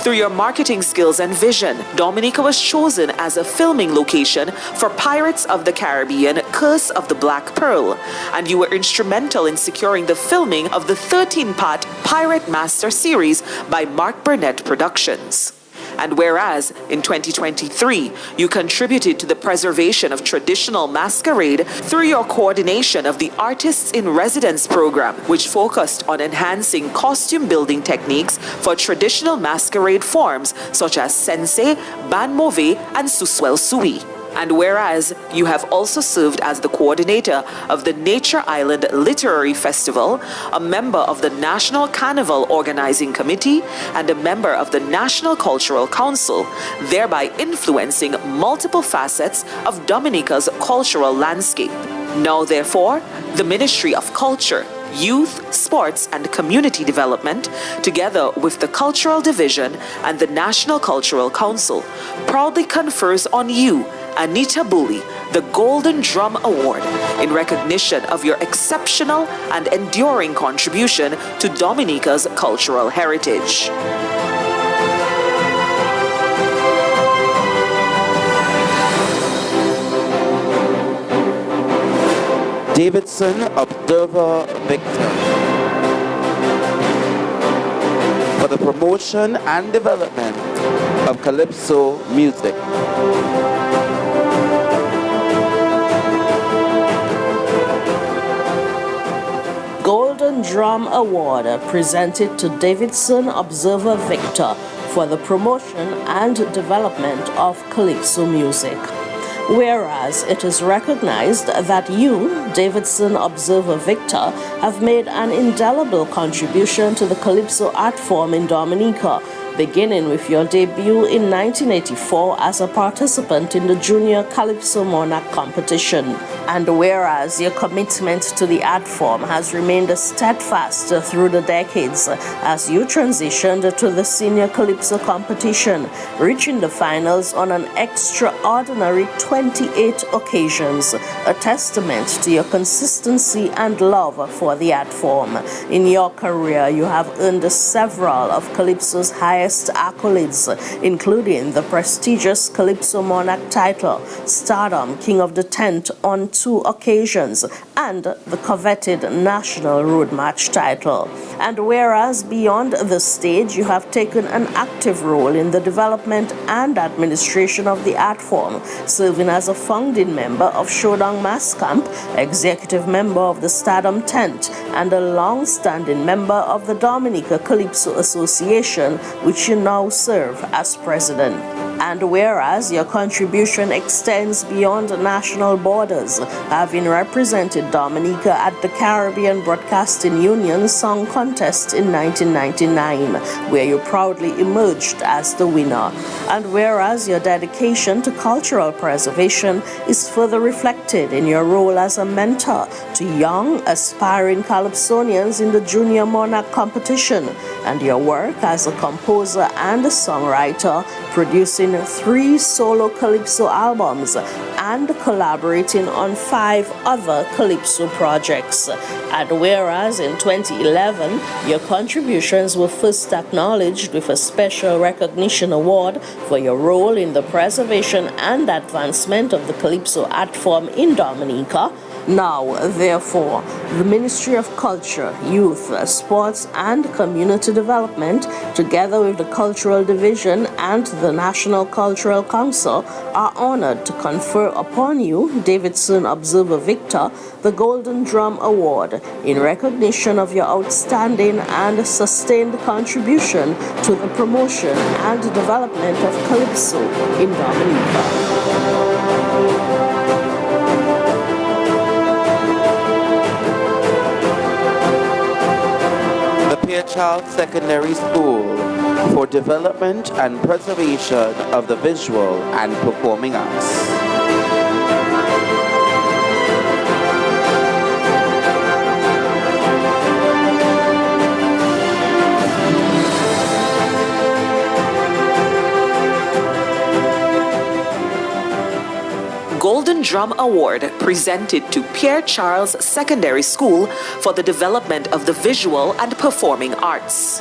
Through your marketing skills and vision, Dominica was chosen as a filming location for Pirates of the Caribbean: Curse of the Black Pearl, and you were instrumental in securing the filming of the 13-part Pirate Master series by Mark Burnett Productions. And whereas in 2023, you contributed to the preservation of traditional masquerade through your coordination of the Artists in Residence program, which focused on enhancing costume building techniques for traditional masquerade forms such as Sensei, Ban Move, and Suswel Sui. And whereas you have also served as the coordinator of the Nature Island Literary Festival, a member of the National Carnival Organizing Committee, and a member of the National Cultural Council, thereby influencing multiple facets of Dominica's cultural landscape. Now, therefore, the Ministry of Culture, Youth, Sports and Community Development, together with the Cultural Division and the National Cultural Council, proudly confers on you Anita Bully the Golden Drum Award in recognition of your exceptional and enduring contribution to Dominica's cultural heritage. Davidson Observer Victor for the promotion and development of calypso music. Golden Drum Award presented to Davidson Observer Victor for the promotion and development of calypso music. Whereas it is recognized that you, Davidson Observer Victor, have made an indelible contribution to the calypso art form in Dominica, beginning with your debut in 1984 as a participant in the Junior Calypso Monarch competition. And whereas your commitment to the art form has remained steadfast through the decades as you transitioned to the Senior Calypso competition, reaching the finals on an extraordinary 28 occasions, a testament to your consistency and love for the art form. In your career, you have earned several of Calypso's highest accolades, including the prestigious Calypso Monarch title, Stardom King of the Tent on 2 occasions, and the coveted National Road March title. And whereas beyond the stage, you have taken an active role in the development and administration of the art form, serving as a founding member of Shodong Mass Camp, executive member of the Stardom Tent, and a long-standing member of the Dominica Calypso Association, which you now serve as president. And whereas your contribution extends beyond national borders, having represented Dominica at the Caribbean Broadcasting Union Song Contest in 1999, where you proudly emerged as the winner. And whereas your dedication to cultural preservation is further reflected in your role as a mentor to young, aspiring calypsonians in the Junior Monarch competition, and your work as a composer and a songwriter, producing 3 solo calypso albums and collaborating on 5 other calypso projects. And whereas in 2011, your contributions were first acknowledged with a special recognition award for your role in the preservation and advancement of the calypso art form in Dominica. Now, therefore, the Ministry of Culture, Youth, Sports and Community Development, together with the Cultural Division and the National Cultural Council, are honored to confer upon you, Davidson Observer Victor, the Golden Drum Award in recognition of your outstanding and sustained contribution to the promotion and development of calypso in Dominica. Pierre Charles Secondary School for development and preservation of the visual and performing arts. Golden Drum Award presented to Pierre Charles Secondary School for the development of the visual and performing arts.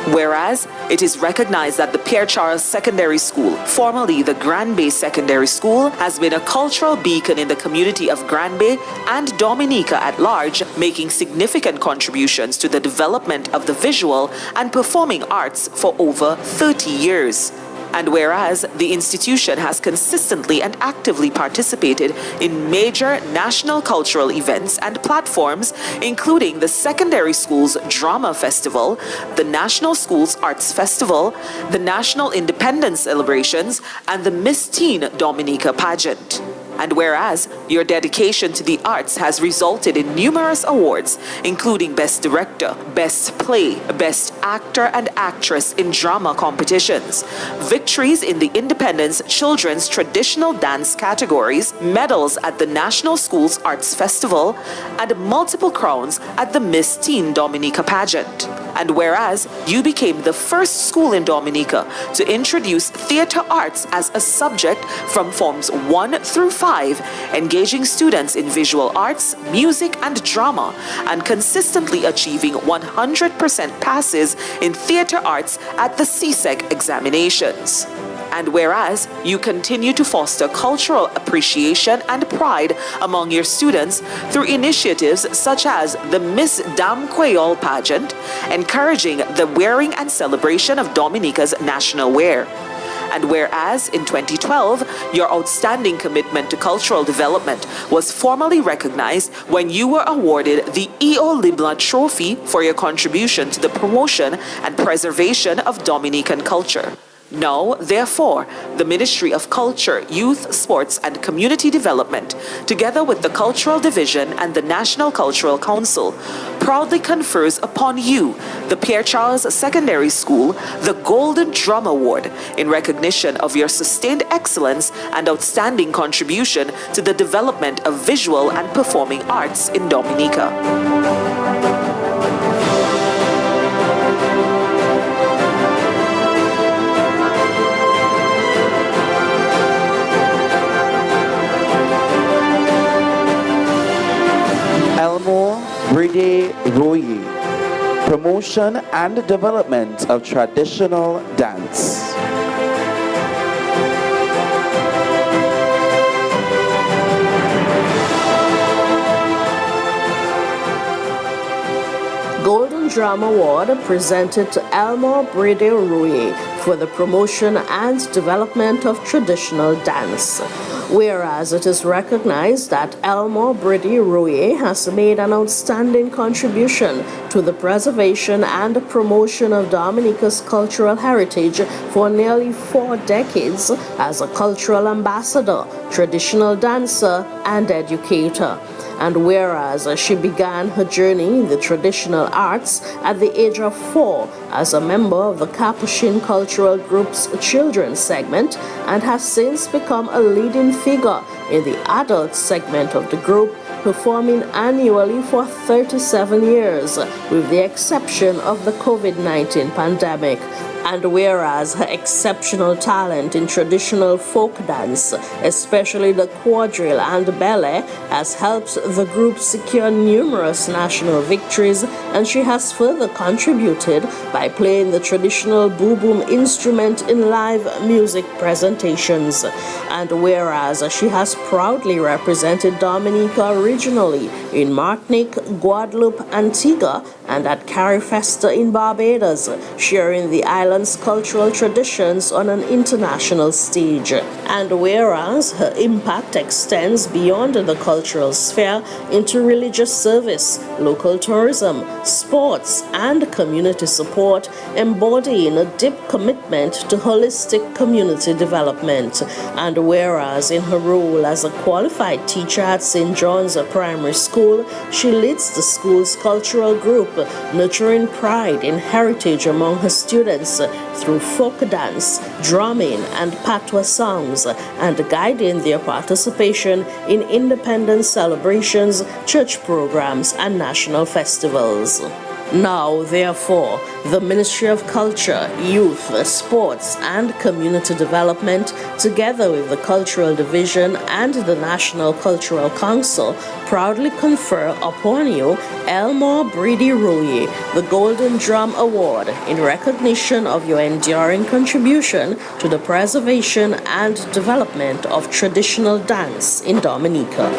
Whereas it is recognized that the Pierre Charles Secondary School, formerly the Grand Bay Secondary School, has been a cultural beacon in the community of Grand Bay and Dominica at large, making significant contributions to the development of the visual and performing arts for over 30 years. And whereas the institution has consistently and actively participated in major national cultural events and platforms, including the Secondary Schools Drama Festival, the National Schools Arts Festival, the National Independence Celebrations, and the Miss Teen Dominica pageant. And whereas your dedication to the arts has resulted in numerous awards, including Best Director, Best Play, Best Actor and Actress in drama competitions, victories in the Independence Children's Traditional Dance categories, medals at the National Schools Arts Festival, and multiple crowns at the Miss Teen Dominica pageant. And whereas you became the first school in Dominica to introduce theater arts as a subject from forms 1 through 5, engaging students in visual arts, music, and drama, and consistently achieving 100% passes in theater arts at the CSEC examinations. And whereas you continue to foster cultural appreciation and pride among your students through initiatives such as the Miss Dam Creole pageant, encouraging the wearing and celebration of Dominica's national wear. And whereas in 2012, your outstanding commitment to cultural development was formally recognized when you were awarded the E.O. Libla Trophy for your contribution to the promotion and preservation of Dominican culture. Now, therefore, the Ministry of Culture, Youth, Sports and Community Development, together with the Cultural Division and the National Cultural Council, proudly confers upon you, the Pierre Charles Secondary School, the Golden Drum Award in recognition of your sustained excellence and outstanding contribution to the development of visual and performing arts in Dominica. Elmo Bride Roye, promotion and development of traditional dance. Golden Drum Award presented to Elmo Bride Roye for the promotion and development of traditional dance. Whereas it is recognized that Elmo Bride Roye has made an outstanding contribution to the preservation and promotion of Dominica's cultural heritage for nearly 4 decades as a cultural ambassador, traditional dancer, and educator. And whereas she began her journey in the traditional arts at the age of 4 as a member of the Capuchin Cultural Group's children's segment and has since become a leading figure in the adult segment of the group, performing annually for 37 years, with the exception of the COVID-19 pandemic. And whereas her exceptional talent in traditional folk dance, especially the quadrille and ballet, has helped the group secure numerous national victories, and she has further contributed by playing the traditional boo-boom instrument in live music presentations. And whereas she has proudly represented Dominica regionally in Martinique, Guadeloupe, Antigua, and at Carifesta in Barbados, sharing the island's cultural traditions on an international stage. And whereas her impact extends beyond the cultural sphere into religious service, local tourism, sports, and community support, embodying a deep commitment to holistic community development. And whereas in her role as a qualified teacher at St. John's Primary School, she leads the school's cultural group, nurturing pride in heritage among her students through folk dance, drumming, and patois songs, and guiding their participation in independence celebrations, church programs, and national festivals. Now, therefore, the Ministry of Culture, Youth, Sports, and Community Development, together with the Cultural Division and the National Cultural Council, proudly confer upon you Elmo Bride Roye, the Golden Drum Award, in recognition of your enduring contribution to the preservation and development of traditional dance in Dominica.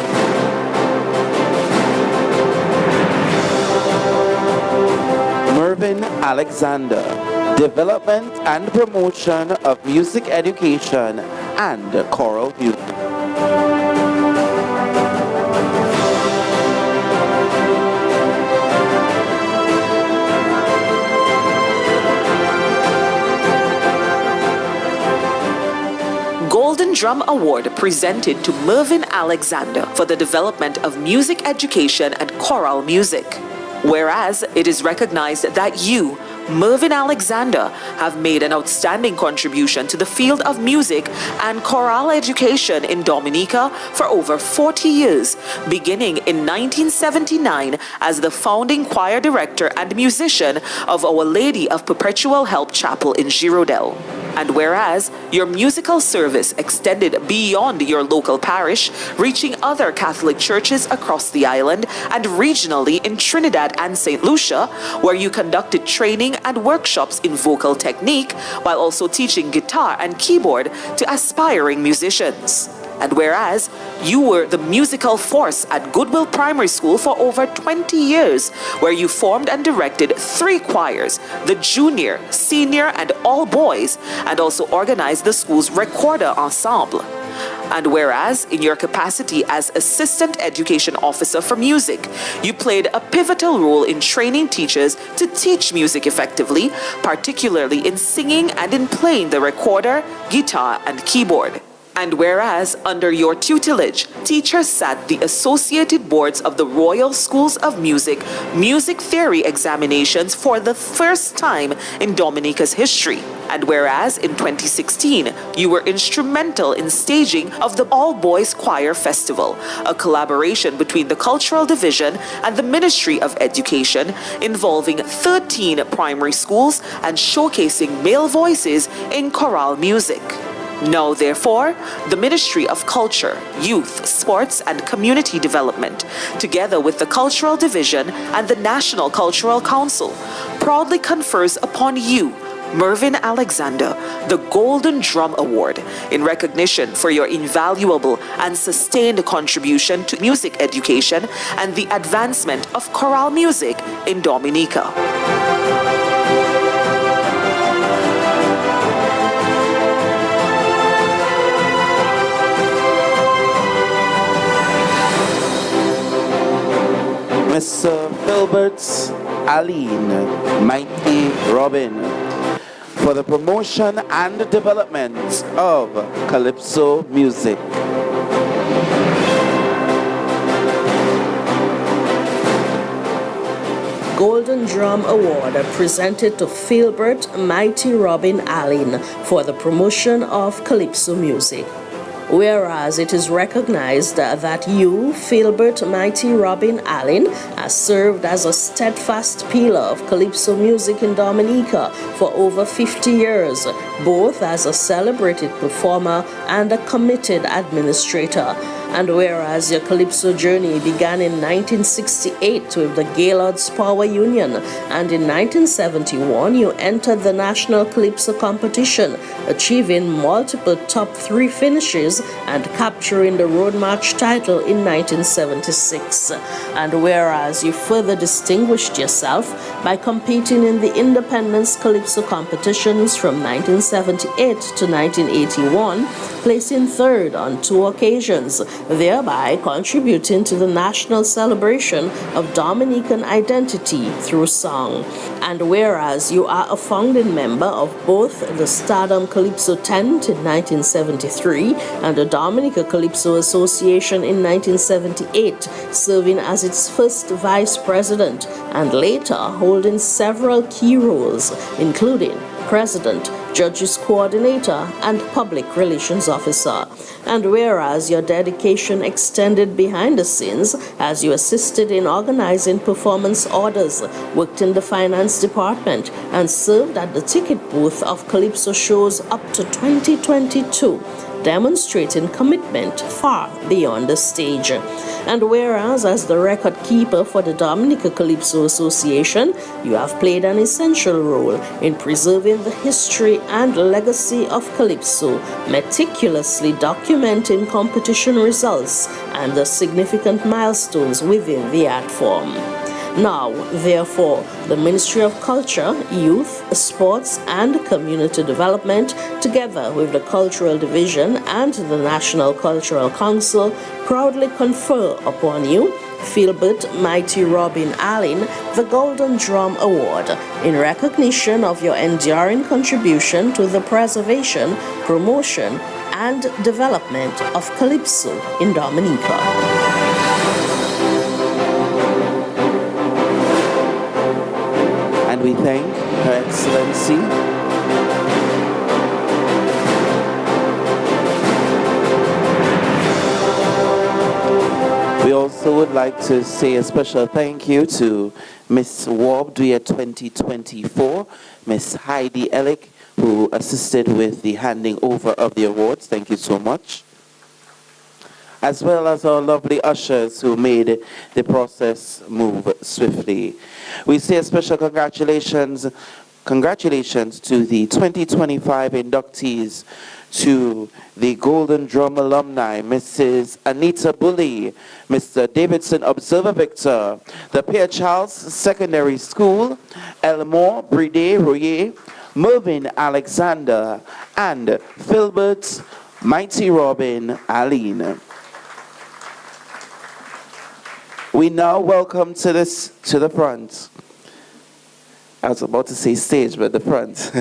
Mervyn Alexander, development and promotion of music education and choral youth. Golden Drum Award presented to Mervyn Alexander for the development of music education and choral music. Whereas it is recognized that you, Mervyn Alexander have made an outstanding contribution to the field of music and chorale education in Dominica for over 40 years, beginning in 1979 as the founding choir director and musician of Our Lady of Perpetual Help Chapel in Girondelle. And whereas your musical service extended beyond your local parish, reaching other Catholic churches across the island and regionally in Trinidad and St. Lucia, where you conducted training and workshops in vocal technique while also teaching guitar and keyboard to aspiring musicians. And whereas you were the musical force at Goodwill Primary School for over 20 years, where you formed and directed 3 choirs, the junior, senior, and all boys, and also organized the school's recorder ensemble. And whereas in your capacity as Assistant Education Officer for Music, you played a pivotal role in training teachers to teach music effectively, particularly in singing and in playing the recorder, guitar, and keyboard. And whereas, under your tutelage, teachers sat the associated boards of the Royal Schools of Music music theory examinations for the first time in Dominica's history. And whereas, in 2016, you were instrumental in staging of the All Boys Choir Festival, a collaboration between the Cultural Division and the Ministry of Education, involving 13 primary schools and showcasing male voices in chorale music. Now, therefore, the Ministry of Culture, Youth, Sports and Community Development, together with the Cultural Division and the National Cultural Council, proudly confers upon you, Mervyn Alexander, the Golden Drum Award in recognition for your invaluable and sustained contribution to music education and the advancement of chorale music in Dominica. Mr. Philbert Aline Mighty Robin for the promotion and development of calypso music. Golden Drum Award presented to Philbert Mighty Robin Allen for the promotion of calypso music. Whereas it is recognized that you, Philbert Mighty Robin Allen, has served as a steadfast pillar of calypso music in Dominica for over 50 years, both as a celebrated performer and a committed administrator. And whereas your calypso journey began in 1968 with the Gaylords Power Union, and in 1971 you entered the National Calypso Competition, achieving multiple top 3 finishes and capturing the Road March title in 1976. And whereas you further distinguished yourself by competing in the Independence Calypso competitions from 1978 to 1981, placing 3rd on 2 occasions, thereby contributing to the national celebration of Dominican identity through song. And whereas you are a founding member of both the Stardom Calypso Tent in 1973 and the Dominica Calypso Association in 1978, serving as its first vice president and later holding several key roles, including President, Judges Coordinator, and Public Relations Officer. And whereas your dedication extended behind the scenes as you assisted in organizing performance orders, worked in the finance department, and served at the ticket booth of Calypso shows up to 2022, demonstrating commitment far beyond the stage. And whereas as the record keeper for the Dominica Calypso Association, you have played an essential role in preserving the history and legacy of Calypso, meticulously documenting competition results and the significant milestones within the art form. Now, therefore, the Ministry of Culture, Youth, Sports and Community Development, together with the Cultural Division and the National Cultural Council, proudly confer upon you, Philbert Mighty Robin Allen, the Golden Drum Award in recognition of your enduring contribution to the preservation, promotion, and development of Calypso in Dominica. And we thank Her Excellency. We also would like to say a special thank you to Miss Warb Year 2024, Miss Heidi Ellick, who assisted with the handing over of the awards. Thank you so much. As well as our lovely ushers who made the process move swiftly. We say a special congratulations to the 2025 inductees to the Golden Drum alumni, Mrs. Anita Bully, Mr. Davidson Observer Victor, the Pierre Charles Secondary School, Elmore Bride Royer, Mervyn Alexander, and Philbert Mighty Robin Aline. We now welcome to the front. I was about to say stage, but the front.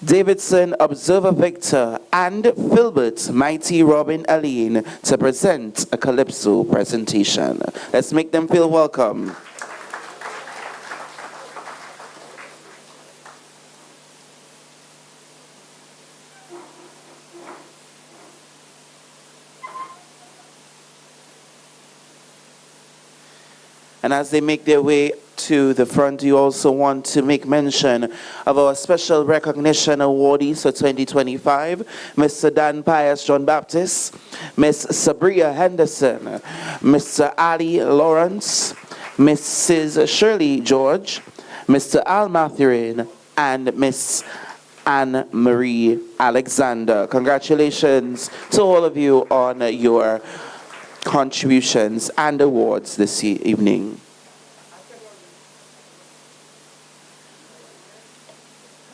Davidson Observer Victor and Philbert Mighty Robin Aline to present a Calypso presentation. Let's make them feel welcome. And as they make their way to the front, you also want to make mention of our special recognition awardees for 2025, Mr. Dan Pius John Baptist, Miss Sabria Henderson, Mr. Ali Lawrence, Mrs. Shirley George, Mr. Al Mathurin, and Miss Anne Marie Alexander. Congratulations to all of you on your contributions and awards this evening.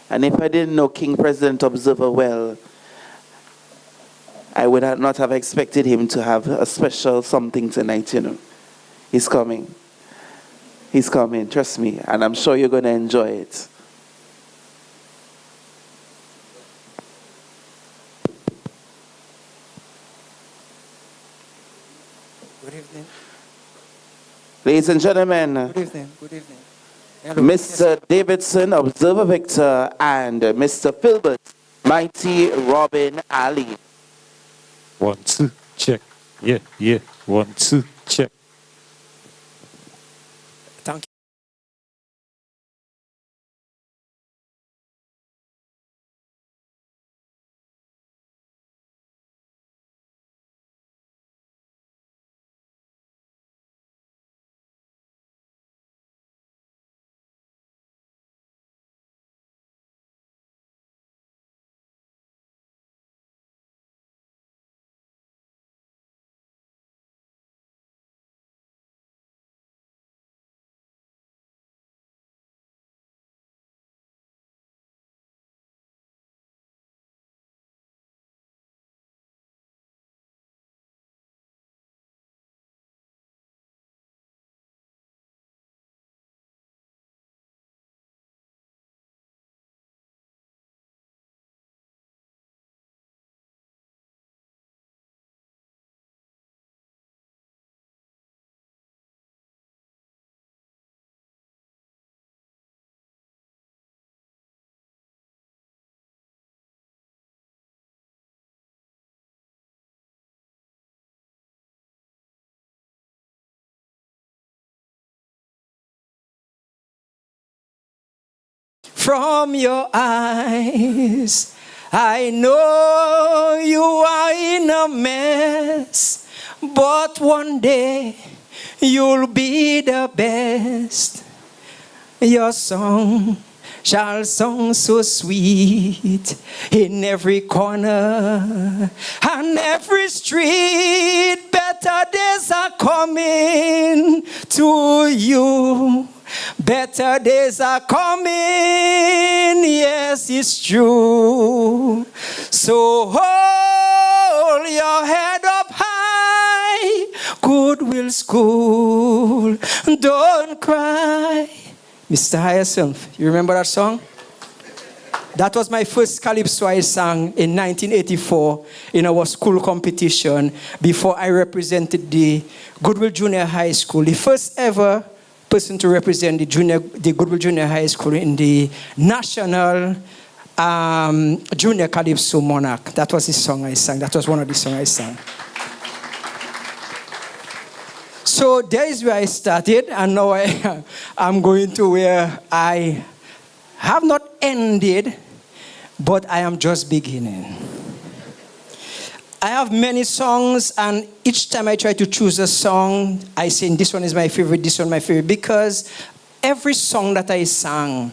And if I didn't know King President Observer well, I would not have expected him to have a special something tonight, you know. He's coming. He's coming, trust me. And I'm sure you're going to enjoy it. Good evening. Ladies and gentlemen, Good evening. Good evening. Hello. Mr. Davidson Observer Victor and Mr. Philbert Mighty Robin Ali. 1, 2, check. Yeah, yeah. 1, 2, check. Thank you. From your eyes, I know you are in a mess, but one day you'll be the best. Your song shall song so sweet in every corner and every street. Better days are coming to you. Better days are coming, yes, it's true. So hold your head up high, Goodwill School, don't cry. Mr. Hyacinth, you remember that song? That was my first calypso I sang in 1984 in our school competition before I represented the Goodwill Junior High School, the first ever person to represent the Goodwill Junior High School in the National Junior Calypso Monarch. That was the song I sang. That was one of the songs I sang. So there is where I started, and now I'm going to where I have not ended, but I am just beginning. I have many songs, and each time I try to choose a song, I say this one is my favorite, this one my favorite, because every song that I sang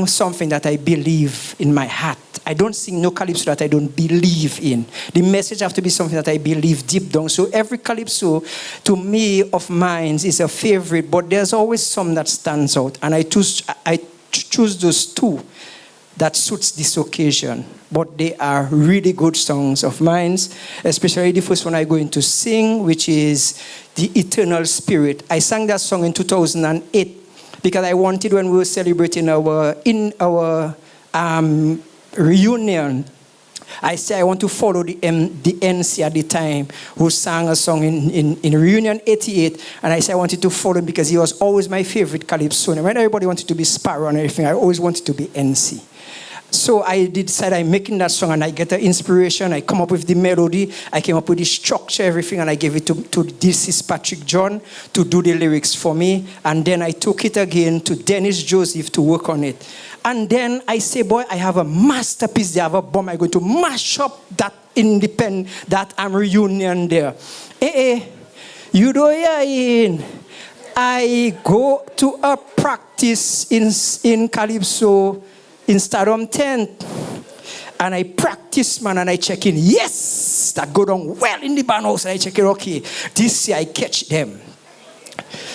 something that I believe in my heart. I don't sing no calypso that I don't believe in. The message have to be something that I believe deep down. So every calypso, to me, of mine is a favorite, but there's always some that stands out, and I choose those two that suits this occasion. But they are really good songs of mine, especially the first one I'm going to sing, which is The Eternal Spirit. I sang that song in 2008 because I wanted, when we were celebrating our reunion, I said I want to follow the NC at the time, who sang a song in Reunion 88, and I said I wanted to follow him because he was always my favorite calypso. When everybody wanted to be Sparrow and everything, I always wanted to be NC. So I decided I'm making that song, and I get the inspiration. I come up with the melody. I came up with the structure, everything, and I gave it to this is Patrick John to do the lyrics for me. And then I took it again to Dennis Joseph to work on it. And then I say, boy, I have a masterpiece there. I have a bomb. I'm going to mash up that reunion there. You know, I go to a practice in Calypso in Stardom Tent, and I practice, man, and I check in. Yes, that go down well in the band house, and I check it. Okay, this year I catch them.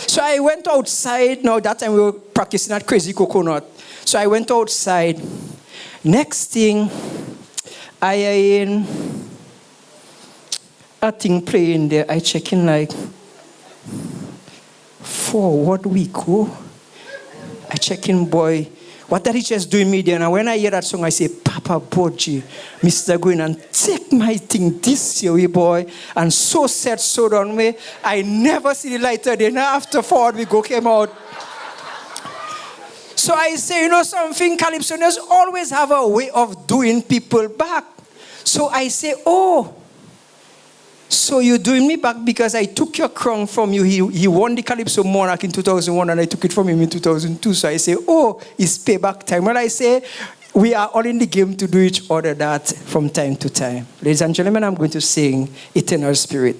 So I went outside. Now that time we were practicing at Crazy Coconut. So I went outside. Next thing, I in a thing playing there. I check in like forward we go. I check in, boy. What that he just doing me there? And when I hear that song, I say, Papa Boji, Mr. Going and take my thing this year, boy. And so said, so done me. I never see the lighter then after forward we go came out. So I say, you know something, Calypsonians always have a way of doing people back. So I say, oh, so you're doing me back because I took your crown from you. He won the Calypso Monarch in 2001, and I took it from him in 2002. So I say, oh, it's payback time. When I say, we are all in the game to do each other that from time to time. Ladies and gentlemen, I'm going to sing Eternal Spirit.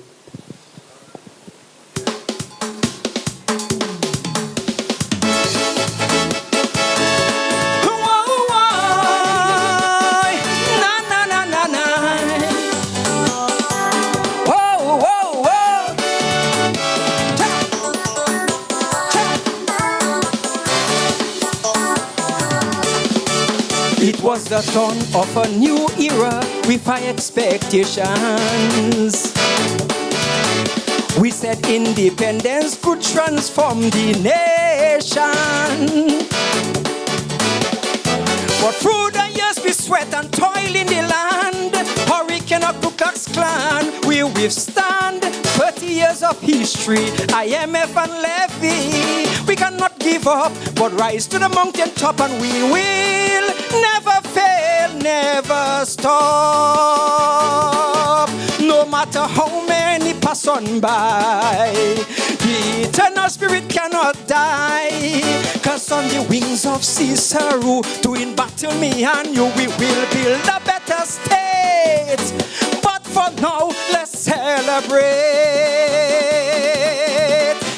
It was the dawn of a new era with high expectations. We said independence could transform the nation. But through the years we sweat and toil in the land, Hurricane or Ku Klux Klan, we withstand 30 years of history, IMF and Levy. We cannot give up, but rise to the mountain top, and we will never fail, never stop. No matter how many pass on by, the eternal spirit cannot die. Cause on the wings of Cicero, doing battle me and you, we will build a better state. But for now, let's celebrate.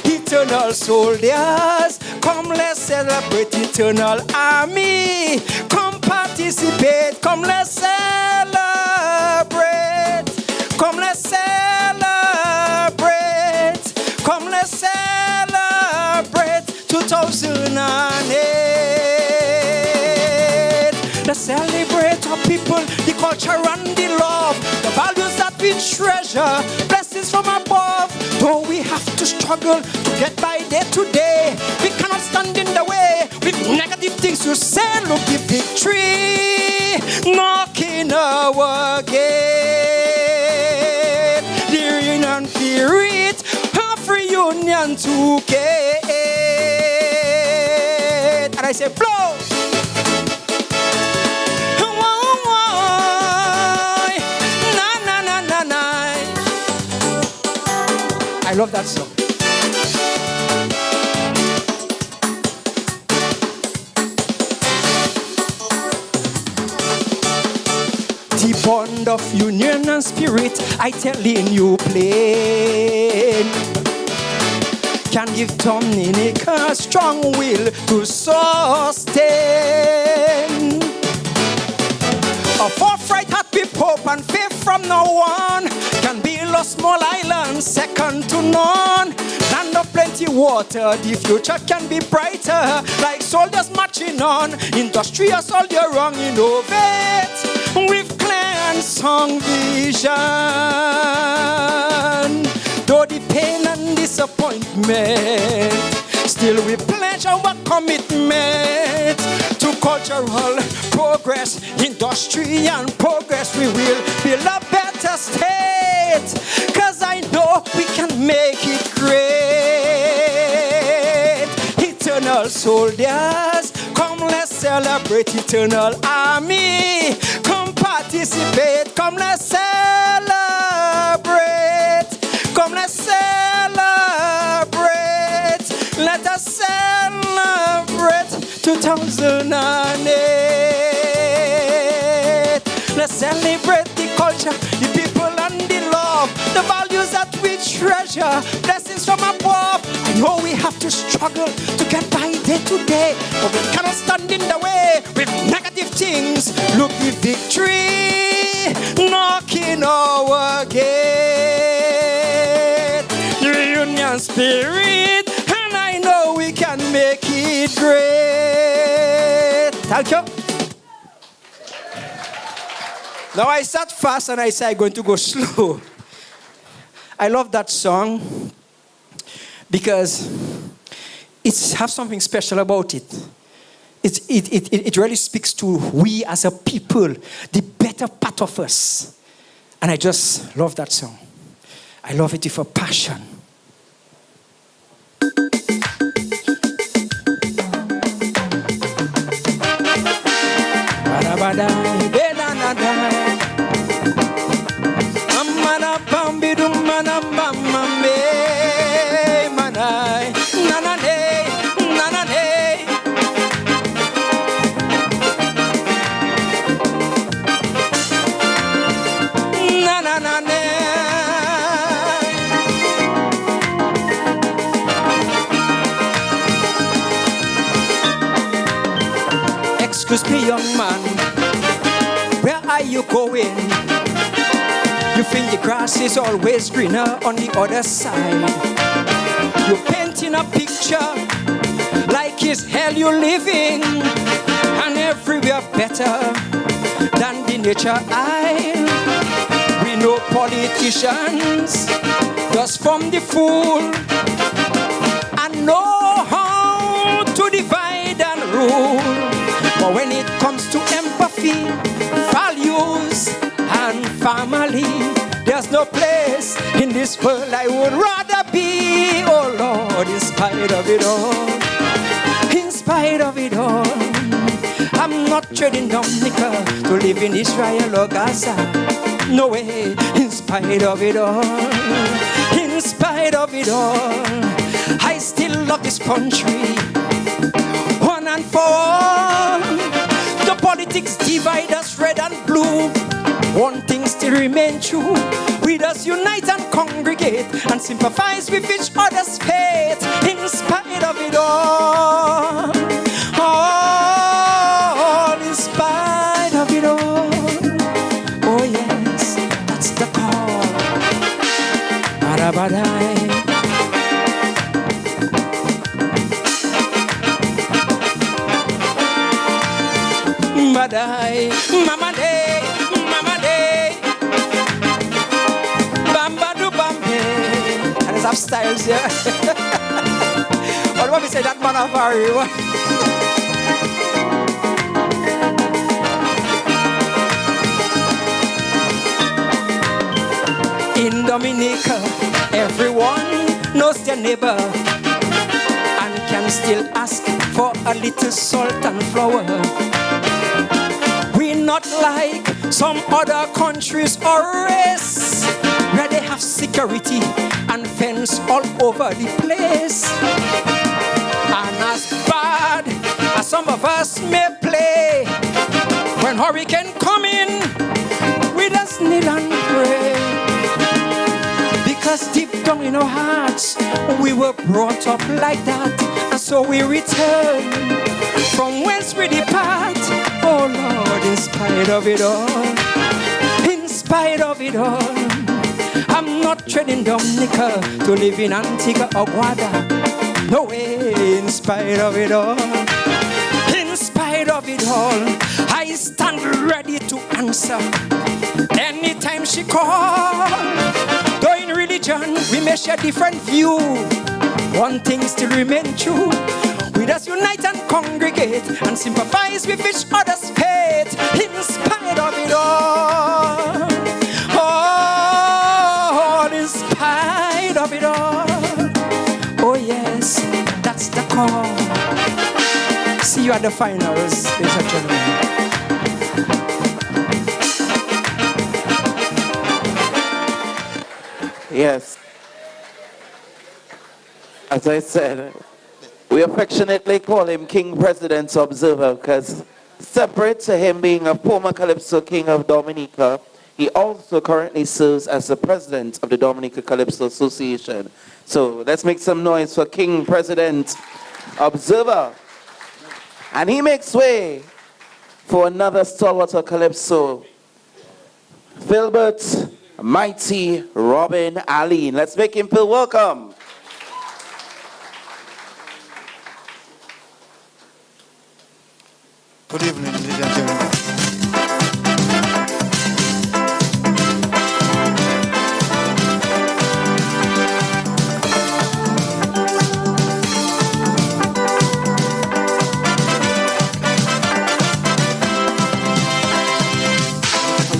Eternal soldiers, come let's celebrate. Eternal army, come participate. Come let's celebrate. Come let's celebrate. Come let's celebrate 2008. Let's celebrate our people, the culture and the love, the values that we treasure, blessings from above. Though we have to struggle to get by day to day, we cannot stand in the way with negative things to say. Look, the victory knocking our gate. The reunion spirit of reunion 1, 2K. And I say, blow. Na, na, na, na, na. I love that song. The bond of union and spirit, I telling you plain, can give Dominica a strong will to sustain. A forthright happy pope and faith from no one can build a small island second to none. Land of plenty water, the future can be brighter. Like soldiers marching on, industrious all year long, innovate with clear and strong vision. Though the pain and disappointment, still we pledge our commitment to cultural progress, industry and progress. We will build a better state, 'cause I know we can make it great. Eternal soldiers, come let's celebrate. Eternal army, come participate. Come let's celebrate. Come let's celebrate. Let us celebrate 2008. Let's celebrate the culture, the people and the love, the values that we treasure, blessings from above. I know we have to struggle to get by day to day, but we cannot stand in the way with negative things. Look, the victory knocking our gate. Reunion spirit, and I know we can make it great. Thank you. Now I start fast and I say I'm going to go slow. I love that song because it has something special about it. It really speaks to we as a people, the better part of us. And I just love that song. I love it with a passion. Excuse me, young man, where are you going? You think the grass is always greener on the other side. You're painting a picture like it's hell you're living, and everywhere better than the nature eye. We know politicians just from the fool and know how to divide and rule. But when it comes to empathy, values, and family, there's no place in this world I would rather be. Oh Lord, in spite of it all, in spite of it all, I'm not trading Dominica to live in Israel or Gaza. No way, in spite of it all, in spite of it all, I still love this country. One and for all, the politics divide us red and blue. One thing still remains true. We just unite and congregate and sympathize with each other's fate. In spite of it all, in spite of it all. Oh yes, that's the call. Barabadai. Madai, mama day, bamba do bambe. And it's have styles, yeah. Or what we say that man of our in Dominica, everyone knows their neighbor and can still ask for a little salt and flour. We're not like some other countries or race where they have security and fence all over the place. And as bad as some of us may play, when hurricane come in, we just kneel and pray. Because deep down in our hearts, we were brought up like that, and so we return from whence we depart. Oh Lord, in spite of it all, in spite of it all, I'm not treading Dominica to live in Antigua or Guada. No way, in spite of it all, in spite of it all, I stand ready to answer anytime she calls. Though in religion we may share different view, one thing still remain true. We just unite and congregate and sympathize with each other's fate, in spite of it all. Oh, in spite of it all. Oh yes, that's the call. See you at the finals, ladies and gentlemen. Yes. As I said, we affectionately call him King President Observer because separate to him being a former Calypso King of Dominica, he also currently serves as the president of the Dominica Calypso Association. So let's make some noise for King President Observer. And he makes way for another stalwart of Calypso, Philbert Mighty Robin Allen. Let's make him feel welcome. Good evening, ladies and gentlemen.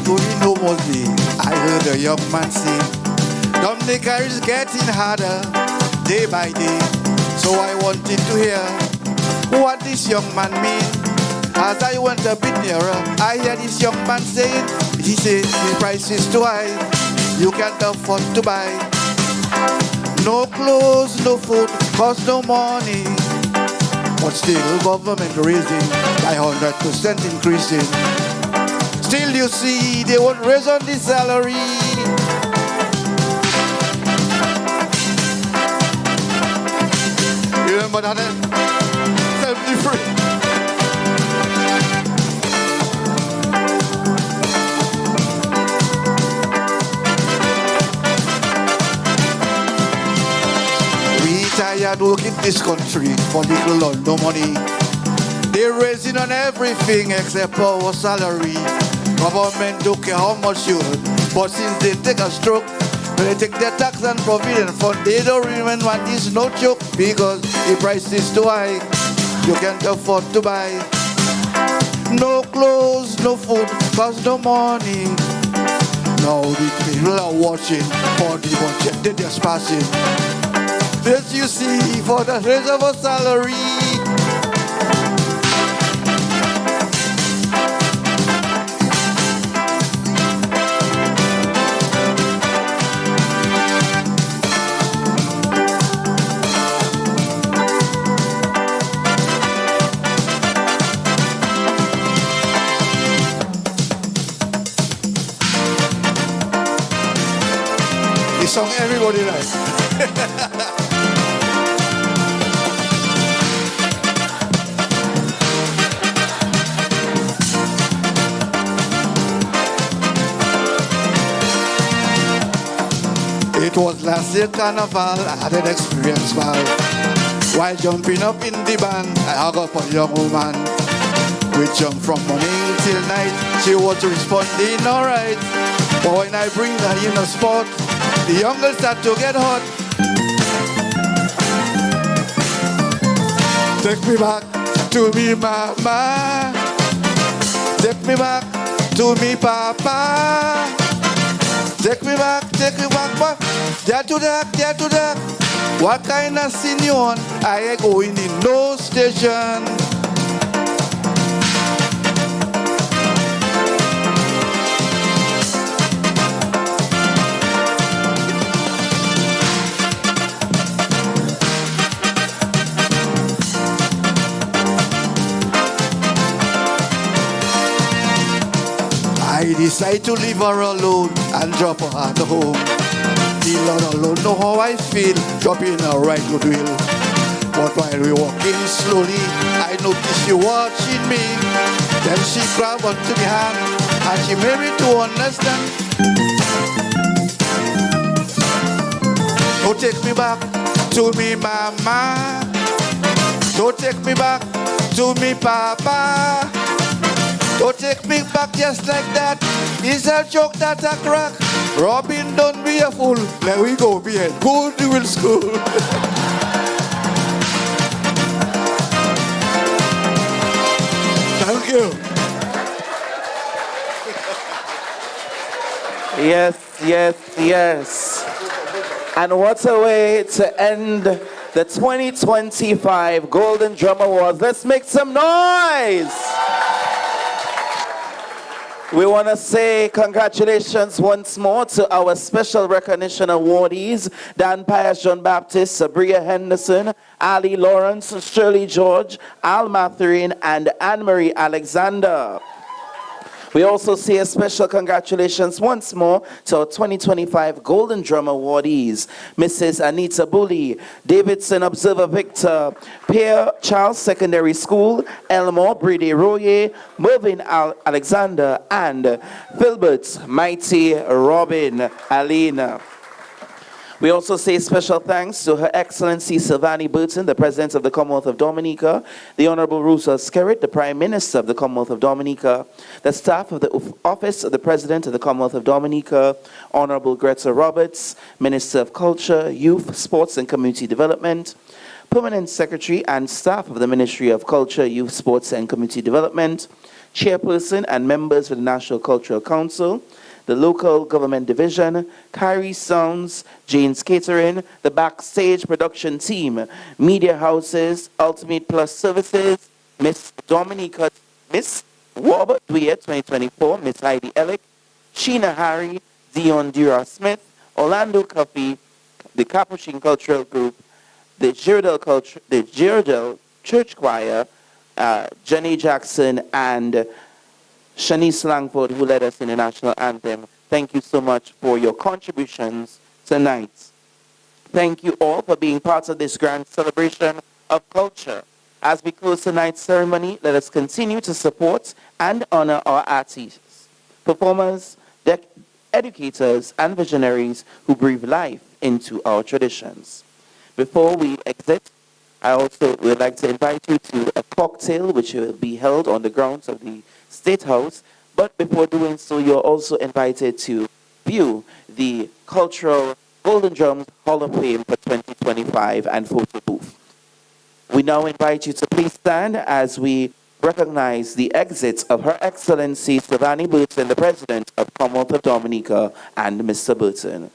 Going home one day, I heard a young man say, Dominica is getting harder day by day. So I wanted to hear what this young man means. As I went a bit nearer, I heard this young man saying, he said, the price is too high, you can't afford to buy. No clothes, no food, cost no money. But still government raising by 100% increasing. Still you see, they won't raise on the salary. You remember that? 73. Tired working this country for little or no money. They're raising on everything except our salary. Government don't care how much you earn, but since they take a stroke, they take their tax and provident fund. They don't remember what is no joke because the price is too high. You can't afford to buy. No clothes, no food, cost no money. Now the people are watching for the budget they just passing. This you see for the raise of a salary. This song everybody likes. It was last year carnival, I had an experience while jumping up in the band, I hung up a young woman. We jumped from morning till night, she was responding alright. But when I bring her in a spot, the young girl start to get hot. Take me back to me mama, take me back to me papa. Take me back, back. There to that, What kind of scene you on? I ain't going in no station. I decide to leave her alone and drop her at home. The Lord alone know how I feel, dropping her right goodwill. But while we walking slowly, I noticed she watching me. Then she grabbed onto my hand and she made me to understand. Don't take me back to me mama. Don't take me back to me papa. Don't take me back just like that. It's a joke that I crack. Robin, don't be a fool. Let we go behind. Go to will school. Thank you. Yes, yes, yes. And what a way to end the 2025 Golden Drum Awards. Let's make some noise. We want to say congratulations once more to our special recognition awardees, Dan Pius John Baptist, Sabria Henderson, Ali Lawrence, Shirley George, Al Mathurin, and Anne-Marie Alexander. We also say a special congratulations once more to our 2025 Golden Drum awardees, Mrs. Anita Bully, Davidson Observer Victor, Pierre Charles Secondary School, Elmore Brady Royer, Mervyn Alexander, and Philbert Mighty Robin Alina. We also say special thanks to Her Excellency Silvani Burton, the President of the Commonwealth of Dominica, the Honorable Rosa Skerrit, the Prime Minister of the Commonwealth of Dominica, the staff of the Office of the President of the Commonwealth of Dominica, Honorable Greta Roberts, Minister of Culture, Youth, Sports and Community Development, Permanent Secretary and staff of the Ministry of Culture, Youth, Sports and Community Development, Chairperson and members of the National Cultural Council, the Local Government Division, Kyrie Sounds, Jane's Catering, the Backstage Production Team, Media Houses, Ultimate Plus Services, Miss Dominica, Miss Robert Dwyer 2024, Miss Heidi Ellick, Sheena Harry, Dion Dura Smith, Orlando Coffey, the Capuchin Cultural Group, the Girdle Church Choir, Jenny Jackson, and Shanice Langford, who led us in the national anthem. Thank you so much for your contributions tonight. Thank you all for being part of this grand celebration of culture. As we close tonight's ceremony, let us continue to support and honor our artists, performers, educators, and visionaries who breathe life into our traditions. Before we exit, I also would like to invite you to a cocktail which will be held on the grounds of the State House, but before doing so, you're also invited to view the Cultural Golden Drums Hall of Fame for 2025 and photo booth. We now invite you to please stand as we recognize the exits of Her Excellency Silvani Burton, the President of Commonwealth of Dominica, and Mr. Burton.